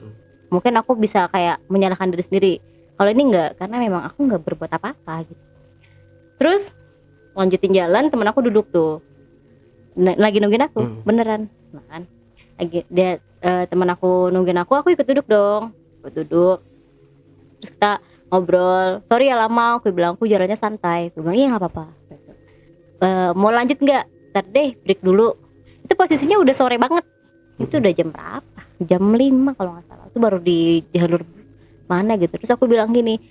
Mungkin aku bisa kayak menyalahkan diri sendiri. Kalau ini enggak, karena memang aku nggak berbuat apa-apa gitu. Terus lanjutin jalan, temen aku duduk tuh lagi nungguin aku, beneran. Nah kan lagi dia temen aku nungguin aku ikut duduk dong, ikut duduk. Terus kita ngobrol, sorry ya lama, aku bilang aku jalannya santai. Aku bilang iya nggak apa-apa. Mau lanjut nggak? Ntar deh, break dulu. Itu posisinya udah sore banget. Itu udah jam berapa? Jam 5 kalau nggak salah. Itu baru di jalur mana gitu. Terus aku bilang gini,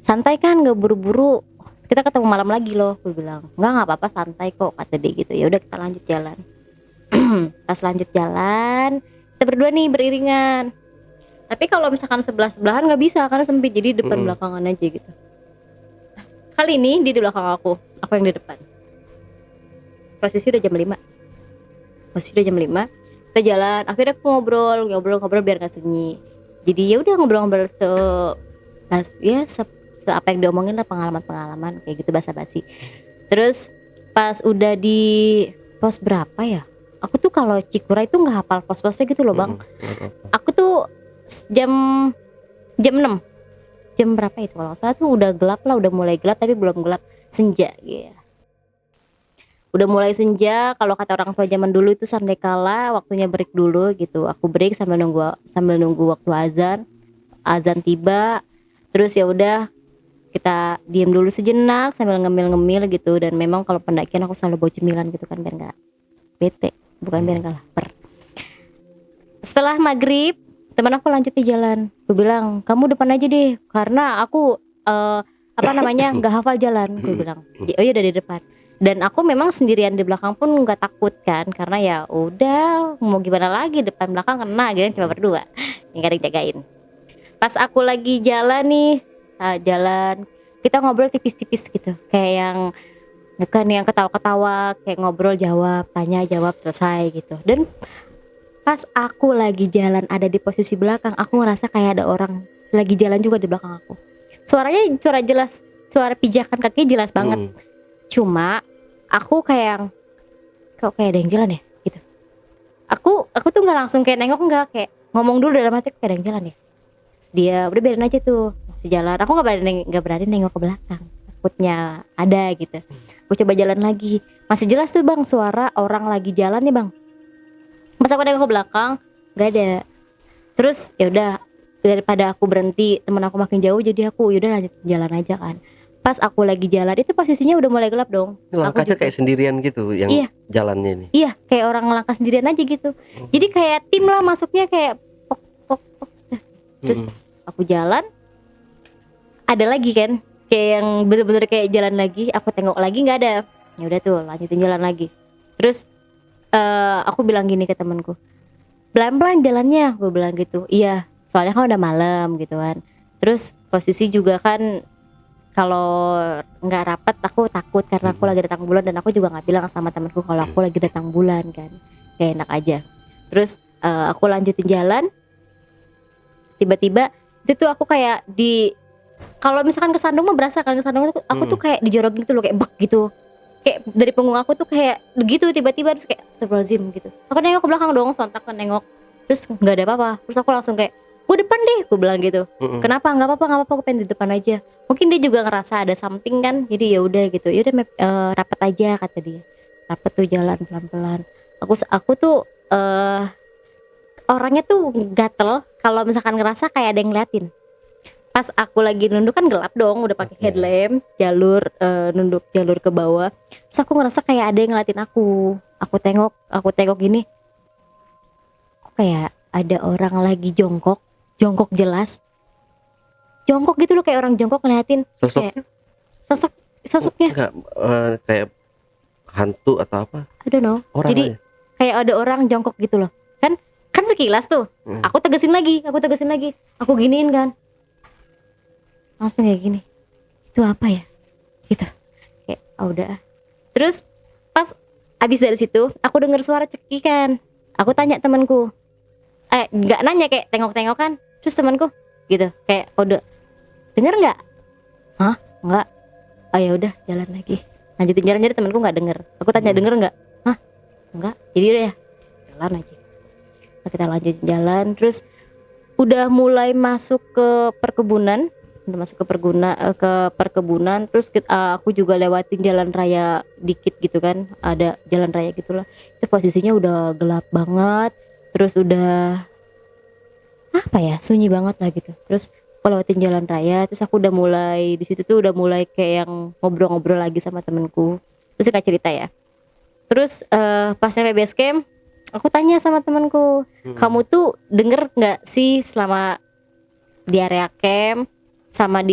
santai kan, nggak buru-buru. Kita ketemu malam lagi loh. Aku bilang nggak apa-apa, santai kok, kata dia gitu. Ya udah kita lanjut jalan. Pas lanjut jalan, kita berdua nih beriringan. Tapi kalau misalkan sebelah-sebelahan nggak bisa karena sempit, jadi depan belakangan aja gitu. Kali ini dia di belakang aku yang di depan. Posisi udah jam 5. Kita jalan, akhirnya aku ngobrol biar nggak sunyi. Jadi ya udah ngobrol-ngobrol apa yang diomongin lah, pengalaman kayak gitu, basa-basi. Terus pas udah di pos berapa ya? Aku tuh kalau Cikura itu nggak hafal pos-posnya gitu loh bang. Aku tuh jam 6. Jam berapa itu kalau salah tuh udah gelap lah, udah mulai gelap tapi belum gelap, senja gitu. Udah mulai senja, kalau kata orang tua zaman dulu itu sandekala, waktunya break dulu gitu. Aku break sambil nunggu waktu azan tiba. Terus ya udah kita diem dulu sejenak sambil ngemil gitu. Dan memang kalau pendakian aku selalu bawa cemilan gitu kan biar nggak bete, bukan biar nggak lapar. Setelah maghrib teman aku lanjut di jalan. Aku bilang kamu depan aja deh karena aku nggak hafal jalan. Aku bilang oh iya udah di depan. Dan aku memang sendirian di belakang pun nggak takut kan, karena ya udah mau gimana lagi, depan belakang kena gitu, cuma berdua yang kadang jagain. Pas aku lagi jalan nih, jalan kita ngobrol tipis-tipis gitu, kayak yang bukan yang ketawa-ketawa, kayak ngobrol jawab, tanya jawab selesai gitu. Dan pas aku lagi jalan ada di posisi belakang, aku ngerasa kayak ada orang lagi jalan juga di belakang aku. Suaranya jelas, suara pijakan kaki jelas banget. Cuma aku kayak kok kayak ada yang jalan ya gitu. Aku tuh nggak langsung kayak nengok, nggak, kayak ngomong dulu dalam hati kayak ada yang jalan ya. Terus dia udah biarin aja tuh masih jalan. Aku nggak berani nengok ke belakang, takutnya ada gitu. Aku coba jalan lagi, masih jelas tuh bang suara orang lagi jalan nih bang. Pas aku nengok ke belakang nggak ada. Terus ya udah, daripada aku berhenti temen aku makin jauh, jadi aku yaudah lanjut jalan aja kan. Pas aku lagi jalan itu posisinya udah mulai gelap dong. Langkahnya kayak sendirian gitu yang jalannya ini. Iya, kayak orang ngelangkah sendirian aja gitu. Jadi kayak tim lah masuknya, kayak pok. Terus aku jalan, ada lagi kan, kayak yang bener-bener kayak jalan lagi. Aku tengok lagi nggak ada. Ya udah tuh, lanjutin jalan lagi. Terus aku bilang gini ke temanku, pelan-pelan jalannya, gue bilang gitu. Iya, soalnya kan udah malam gitu kan. Terus posisi juga kan kalau nggak rapat aku takut karena aku lagi datang bulan, dan aku juga nggak bilang sama temanku kalau aku lagi datang bulan kan, kayak enak aja. Terus aku lanjutin jalan, tiba-tiba itu tuh aku kayak kalau misalkan kesandung mah berasa kan, kesandung aku tuh kayak dijorokin gitu loh, kayak bek gitu, kayak dari punggung aku tuh kayak begitu tiba-tiba. Terus kayak astagfirullahaladzim gitu. Aku nengok ke belakang dong, sontak kan nengok, terus nggak ada apa-apa. Terus aku langsung kayak gue depan deh, gue bilang gitu. Kenapa? Nggak apa-apa, aku pengen di depan aja. Mungkin dia juga ngerasa ada something kan, jadi ya udah gitu. Ya udah rapat aja, kata dia. Rapat tuh jalan pelan-pelan. Aku tuh orangnya tuh gatel kalau misalkan ngerasa kayak ada yang ngeliatin. Pas aku lagi nunduk kan gelap dong, udah pakai headlamp, nunduk jalur ke bawah. Terus aku ngerasa kayak ada yang ngeliatin aku. Aku tengok gini. Kok kayak ada orang lagi jongkok jelas. Jongkok gitu loh, kayak orang jongkok ngeliatin. Terus Sosok? kayak sosoknya, Enggak, kayak hantu atau apa? I don't know. Orang Jadi aja. kayak ada orang jongkok gitu loh. Kan sekilas tuh. Aku tegesin lagi. Aku giniin kan. Langsung kayak gini. Itu apa ya? Gitu. Kayak udah. Terus pas abis dari situ aku dengar suara cekikan. Aku tanya temanku. Nggak nanya, kayak tengok-tengokan. Terus temanku gitu kayak kode. Denger nggak? Hah? Nggak. Oh ya udah, jalan lagi. Lanjutin jalan, jadi temanku nggak denger. Aku tanya denger nggak? Hah? Nggak. Jadi udah ya, jalan aja. Nah, kita lanjutin jalan. Terus udah mulai masuk ke perkebunan. Terus aku juga lewatin jalan raya dikit gitu kan, ada jalan raya gitulah. Itu posisinya udah gelap banget, terus udah apa ya, sunyi banget lah gitu. Terus aku lewatin jalan raya, terus aku udah mulai di situ tuh udah mulai kayak yang ngobrol-ngobrol lagi sama temenku. Terus dia cerita ya. Terus pas sampai base camp, aku tanya sama temenku, kamu tuh denger nggak sih selama di area camp, sama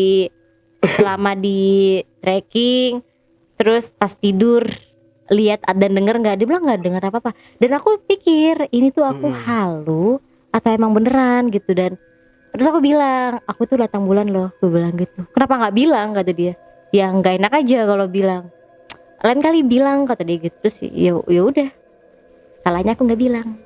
selama di trekking, terus pas tidur lihat dan denger nggak? Dia bilang nggak denger apa-apa. Dan aku pikir ini tuh aku halu atau emang beneran gitu. Dan terus aku bilang, aku tuh datang bulan loh, gue bilang gitu. Kenapa nggak bilang, kata dia. Ya nggak enak aja kalau bilang. Lain kali bilang, kata dia gitu. Terus ya udah, salahnya aku nggak bilang.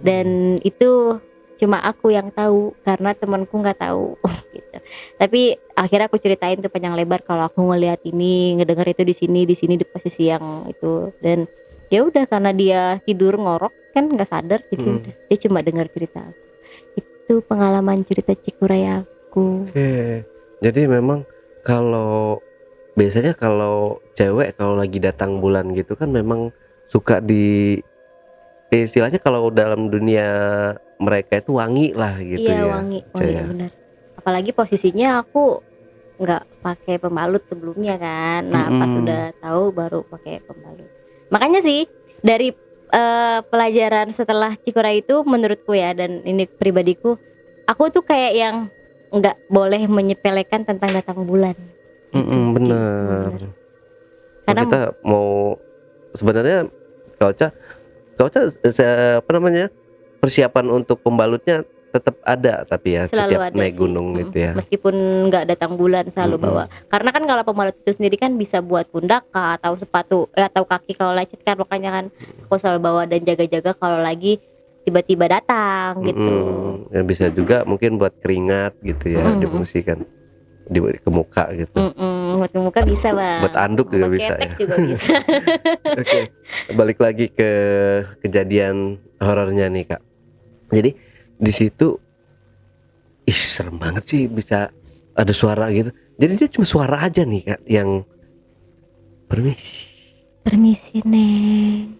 Dan itu cuma aku yang tahu karena temanku nggak tahu gitu. Tapi akhirnya aku ceritain tuh panjang lebar kalau aku ngelihat ini, ngedenger itu di sini di posisi yang itu. Dan ya udah, karena dia tidur ngorok kan nggak sadar, jadi udah dia cuma dengar cerita aku. Itu pengalaman cerita Cikuray aku. Oke. Jadi memang biasanya kalau cewek kalau lagi datang bulan gitu kan memang suka istilahnya kalau dalam dunia mereka itu wangi lah gitu Iya, ya. wangi Caya. benar. Apalagi posisinya aku nggak pakai pembalut sebelumnya kan. Nah pas sudah tahu baru pakai pembalut. Makanya sih dari pelajaran setelah Cikuray itu menurutku ya, dan ini pribadiku, aku tuh kayak yang nggak boleh menyepelekan tentang datang bulan gitu. Benar. Karena Kita mau sebenarnya apa namanya, persiapan untuk pembalutnya tetap ada, tapi ya selalu setiap ada naik sih. gunung gitu ya. Meskipun nggak datang bulan selalu bawa. Karena kan kalau pembalut itu sendiri kan bisa buat pundak atau sepatu atau kaki kalau lecet kan, makanya kan aku selalu bawa dan jaga-jaga kalau lagi tiba-tiba datang gitu. Ya bisa juga mungkin buat keringat gitu ya, difungsikan ke muka gitu. Buat muka bisa bang. Buat anduk juga Buat bisa ketek ya. juga bisa. Oke, balik lagi ke kejadian horornya nih Kak. Jadi di situ serem banget sih bisa ada suara gitu. Jadi dia cuma suara aja nih Kak yang Permisi Neng.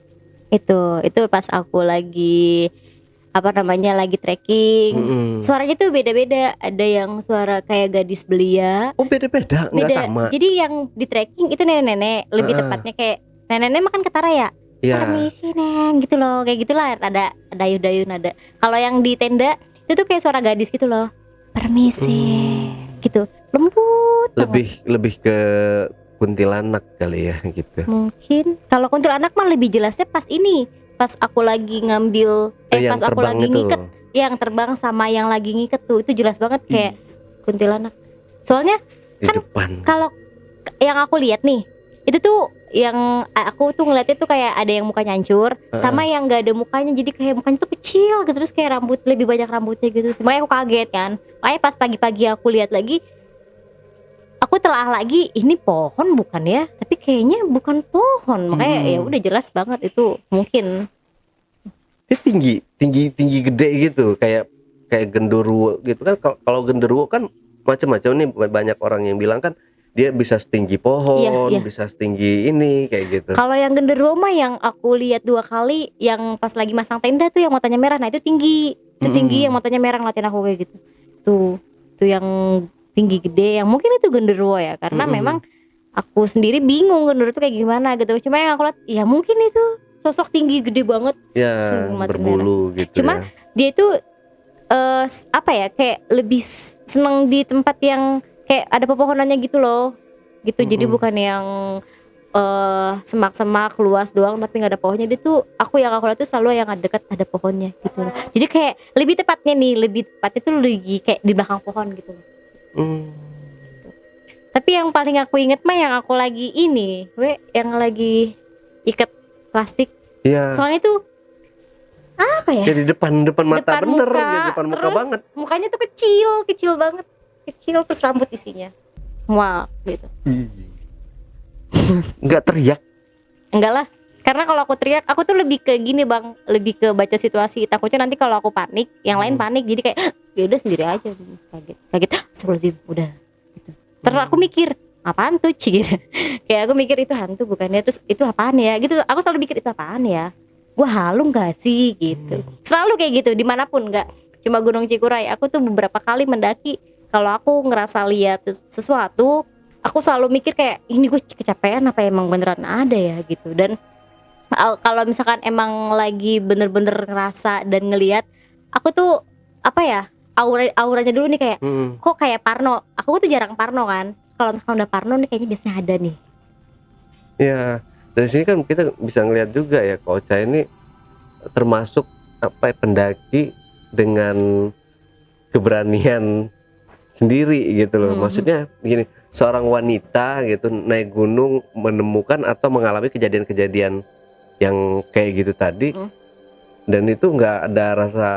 Itu pas aku lagi lagi trekking. Suaranya tuh beda-beda. Ada yang suara kayak gadis belia. Oh beda-beda, nggak Beda. sama. Jadi yang di trekking itu nenek-nenek, lebih tepatnya kayak nenek-nenek makan ketara ya. Ya. Permisi Neng gitu loh, kayak gitulah, ada dayu-dayu nada. Kalau yang di tenda itu tuh kayak suara gadis gitu loh. Permisi gitu. Lembut banget. Lebih ke kuntilanak kali ya gitu. Mungkin kalau kuntilanak mah lebih jelasnya pas aku lagi ngambil Yang pas aku terbang lagi itu. ngiket, yang terbang sama yang lagi ngiket tuh, itu jelas banget kayak kuntilanak. Soalnya Di kan depan. kalau yang aku lihat nih, itu tuh yang aku tuh ngeliatnya tuh kayak ada yang mukanya hancur, sama yang nggak ada mukanya, jadi kayak mukanya tuh kecil gitu, terus kayak lebih banyak rambutnya gitu. Makanya aku kaget kan. Makanya pas pagi-pagi aku lihat lagi, aku telah lagi, ini pohon bukan ya? Tapi kayaknya bukan pohon. Makanya ya udah jelas banget itu mungkin. Dia tinggi gede gitu, kayak genderuwo gitu kan. Kalau genderuwo kan macam-macam nih, banyak orang yang bilang kan dia bisa setinggi pohon, Iya. bisa setinggi ini kayak gitu. Kalau yang genderuwo mah yang aku lihat 2 kali yang pas lagi masang tenda tuh yang matanya merah. Nah, itu tinggi. Itu tinggi yang matanya merah ngeliatin aku kayak gitu. Tuh yang tinggi gede yang mungkin itu genderuwo ya. Karena memang aku sendiri bingung genderuwo itu kayak gimana gitu. Cuma yang aku lihat ya mungkin itu sosok tinggi gede banget. Ya, mata berbulu merah. gitu Cuma ya. dia itu apa ya, kayak lebih seneng di tempat yang kayak ada pepohonannya gitu loh. Gitu. Jadi bukan yang semak-semak luas doang tapi nggak ada pohonnya. Dia tuh yang aku lihat tuh selalu yang dekat ada pohonnya gitu loh. Jadi kayak lebih tepatnya tuh lagi kayak di belakang pohon gitu loh. Tapi yang paling aku inget mah yang aku lagi yang lagi ikat plastik. Iya. Soalnya tuh apa ya? Ya di depan mata Depan bener, muka, di depan muka terus banget. mukanya tuh kecil banget, terus rambut isinya mual gitu. Nggak teriak. Enggak lah, karena kalau aku teriak aku tuh lebih ke gini bang, lebih ke baca situasi. Takutnya nanti kalau aku panik yang lain panik, jadi kayak ya udah sendiri aja, kaget astagfirullahaladzim udah gitu. Terus aku mikir apaan tuh gitu. Kayak aku mikir itu hantu bukannya, terus itu apaan ya gitu. Aku selalu mikir itu apaan ya, gua halu nggak sih gitu. Selalu kayak gitu dimanapun, nggak cuma Gunung Cikuray. Aku tuh beberapa kali mendaki, kalau aku ngerasa lihat sesuatu, aku selalu mikir kayak ini gue kecapean apa emang beneran ada ya gitu. Dan kalau misalkan emang lagi bener-bener ngerasa dan ngelihat, aku tuh apa ya, auranya dulu nih kayak kok kayak parno. Aku tuh jarang parno kan. Kalau udah parno nih kayaknya biasanya ada nih. Ya, dari sini kan kita bisa ngelihat juga ya, Kak Ocha ini termasuk apa ya, pendaki dengan keberanian sendiri gitu loh. Maksudnya gini, seorang wanita gitu naik gunung menemukan atau mengalami kejadian-kejadian yang kayak gitu tadi, dan itu nggak ada rasa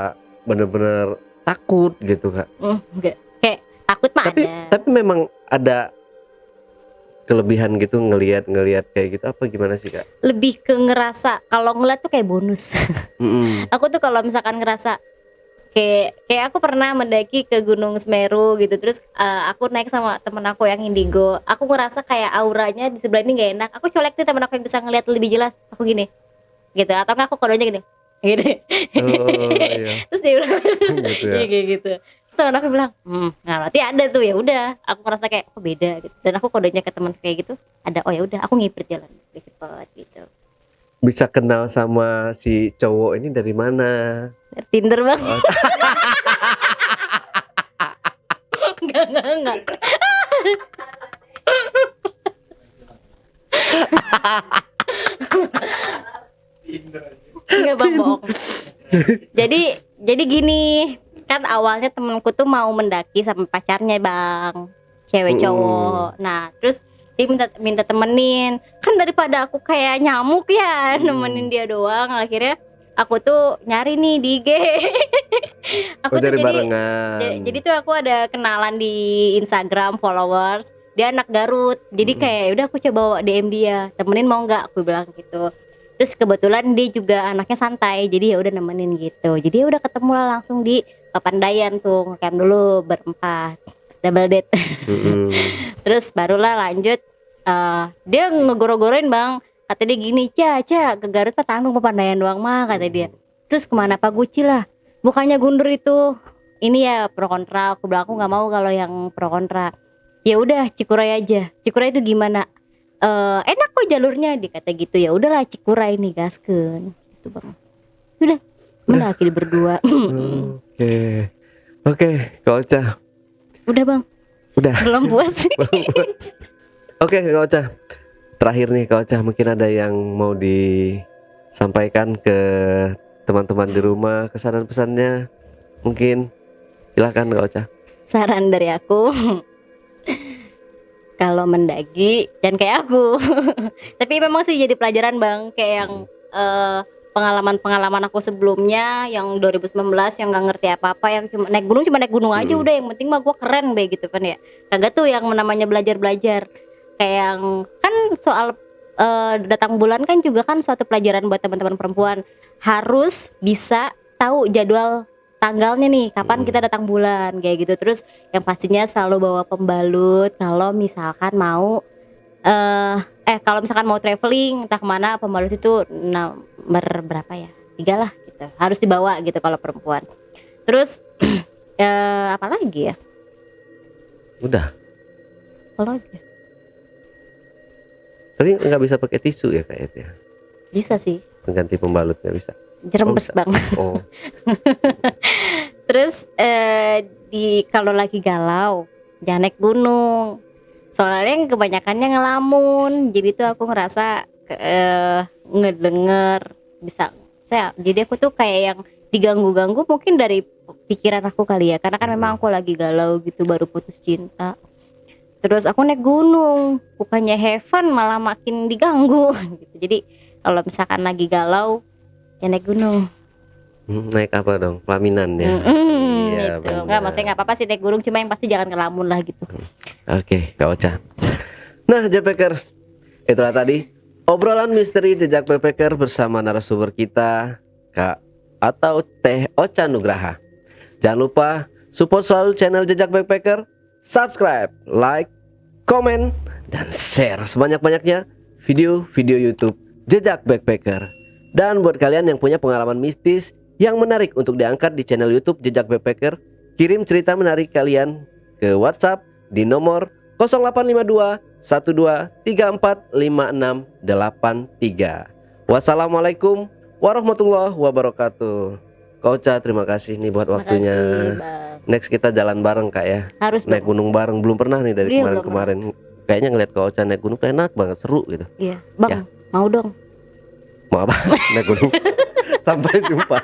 bener-bener takut gitu Kak. Enggak, kayak takut mah ada. Tapi memang ada kelebihan gitu ngelihat kayak gitu apa gimana sih Kak? Lebih ke ngerasa kalau ngeliat tuh kayak bonus. Aku tuh kalau misalkan ngerasa kayak aku pernah mendaki ke Gunung Semeru gitu, terus aku naik sama temen aku yang indigo. Aku ngerasa kayak auranya di sebelah ini gak enak. Aku colek tuh temen aku yang bisa ngeliat lebih jelas. Aku gini gitu, atau enggak aku kodenya gini Iya. terus dia bilang Gitu ya. iya kayak gitu. Terus temen aku bilang nah berarti ada tuh, ya udah aku ngerasa kayak oh beda gitu. Dan aku kodenya ke temen kayak gitu ada, oh ya udah aku ngiprit jalan lebih cepet gitu. Bisa kenal sama si cowok ini dari mana? Tinder bang. Enggak. Enggak bang, bohong. Jadi gini, kan awalnya temenku tuh mau mendaki sama pacarnya bang, cewek cowok. Nah terus dia minta temenin, kan daripada aku kayak nyamuk ya nemenin dia doang. Akhirnya aku tuh nyari nih di IG. Aku tuh dari jadi barengan. jadi tuh aku ada kenalan di Instagram, followers. Dia anak Garut, jadi kayak udah aku coba DM dia, temenin mau nggak, aku bilang gitu. Terus kebetulan dia juga anaknya santai, jadi ya udah nemenin gitu. Jadi ya udah ketemu lah langsung di Papandayan tuh, ngecamp dulu berempat, double date. Terus barulah lanjut, dia ngegoro-goroin bang, kata dia gini, Ca ke Garut mah tanggung Papandayan doang mah, kata dia. Terus kemana Pak Guci lah, bukannya Gundur itu ini ya pro kontra. Aku bilang aku nggak mau kalau yang pro kontra. Ya udah Cikuray aja. Cikuray itu gimana? Enak kok jalurnya, dikata gitu. Ya udahlah Cikuray nih gaskeun gitu bang. Udah mendaki berdua. Oke, Kak Ocha. Udah bang. Udah. Belum puas sih. Oke, Kak Ocha. Terakhir nih Kak Ocha, mungkin ada yang mau disampaikan ke teman-teman di rumah, kesan dan pesannya mungkin. Silakan Kak Ocha. Saran dari aku, kalau mendaki jangan kayak aku. Tapi memang sih jadi pelajaran bang, kayak yang pengalaman aku sebelumnya yang 2019 yang nggak ngerti apa-apa, yang cuma naik gunung aja udah, yang penting mah gue keren be gitu kan ya. Kagak tuh yang namanya belajar kayak yang kan soal datang bulan kan juga kan suatu pelajaran buat teman-teman perempuan, harus bisa tahu jadwal tanggalnya nih, kapan kita datang bulan kayak gitu. Terus yang pastinya selalu bawa pembalut kalau misalkan mau kalau misalkan mau traveling entah kemana, pembalut itu nomor berapa ya, 3 lah gitu, harus dibawa gitu kalau perempuan. Terus apa lagi ya, Udah. apa lagi ya? Tapi nggak bisa pakai tisu ya kayaknya. Bisa sih, Pengganti pembalut nggak bisa. jerembes bisa. bang. Oh. Terus kalau lagi galau jangan naik gunung, soalnya yang kebanyakannya ngelamun, jadi tuh aku ngerasa ngedenger bisa jadi aku tuh kayak yang diganggu-ganggu mungkin dari pikiran aku kali ya, karena kan memang aku lagi galau gitu, baru putus cinta. Terus aku naik gunung, bukannya heaven malah makin diganggu gitu. Jadi kalau misalkan lagi galau ya naik gunung. Naik apa dong? Pelaminan ya. Iya, Gitu. benar. Enggak, maksudnya nggak apa-apa sih naik gunung, cuma yang pasti jangan ngelamun lah gitu. Oke, Kak Ocha. Nah, Backpackers, itulah tadi obrolan misteri jejak backpacker bersama narasumber kita, Kak atau Teh Ocha Nugraha. Jangan lupa support selalu channel Jejak Backpacker, subscribe, like, komen, dan share sebanyak-banyaknya video-video YouTube Jejak Backpacker. Dan buat kalian yang punya pengalaman mistis yang menarik untuk diangkat di channel YouTube Jejak Backpacker, kirim cerita menarik kalian ke WhatsApp di nomor 0852 1234 5683. Wassalamualaikum warahmatullahi wabarakatuh. Kak Ocha, terima kasih nih buat waktunya. Makasih, Bang. Next kita jalan bareng Kak ya. Harus Naik dong. gunung bareng, belum pernah nih dari Iya, kemarin-kemarin. Kayaknya ngeliat Kak Ocha naik gunung kayak enak banget, seru gitu. Iya, Bang, Ya. mau dong. Mau apa? Naik gunung. Sampai jumpa.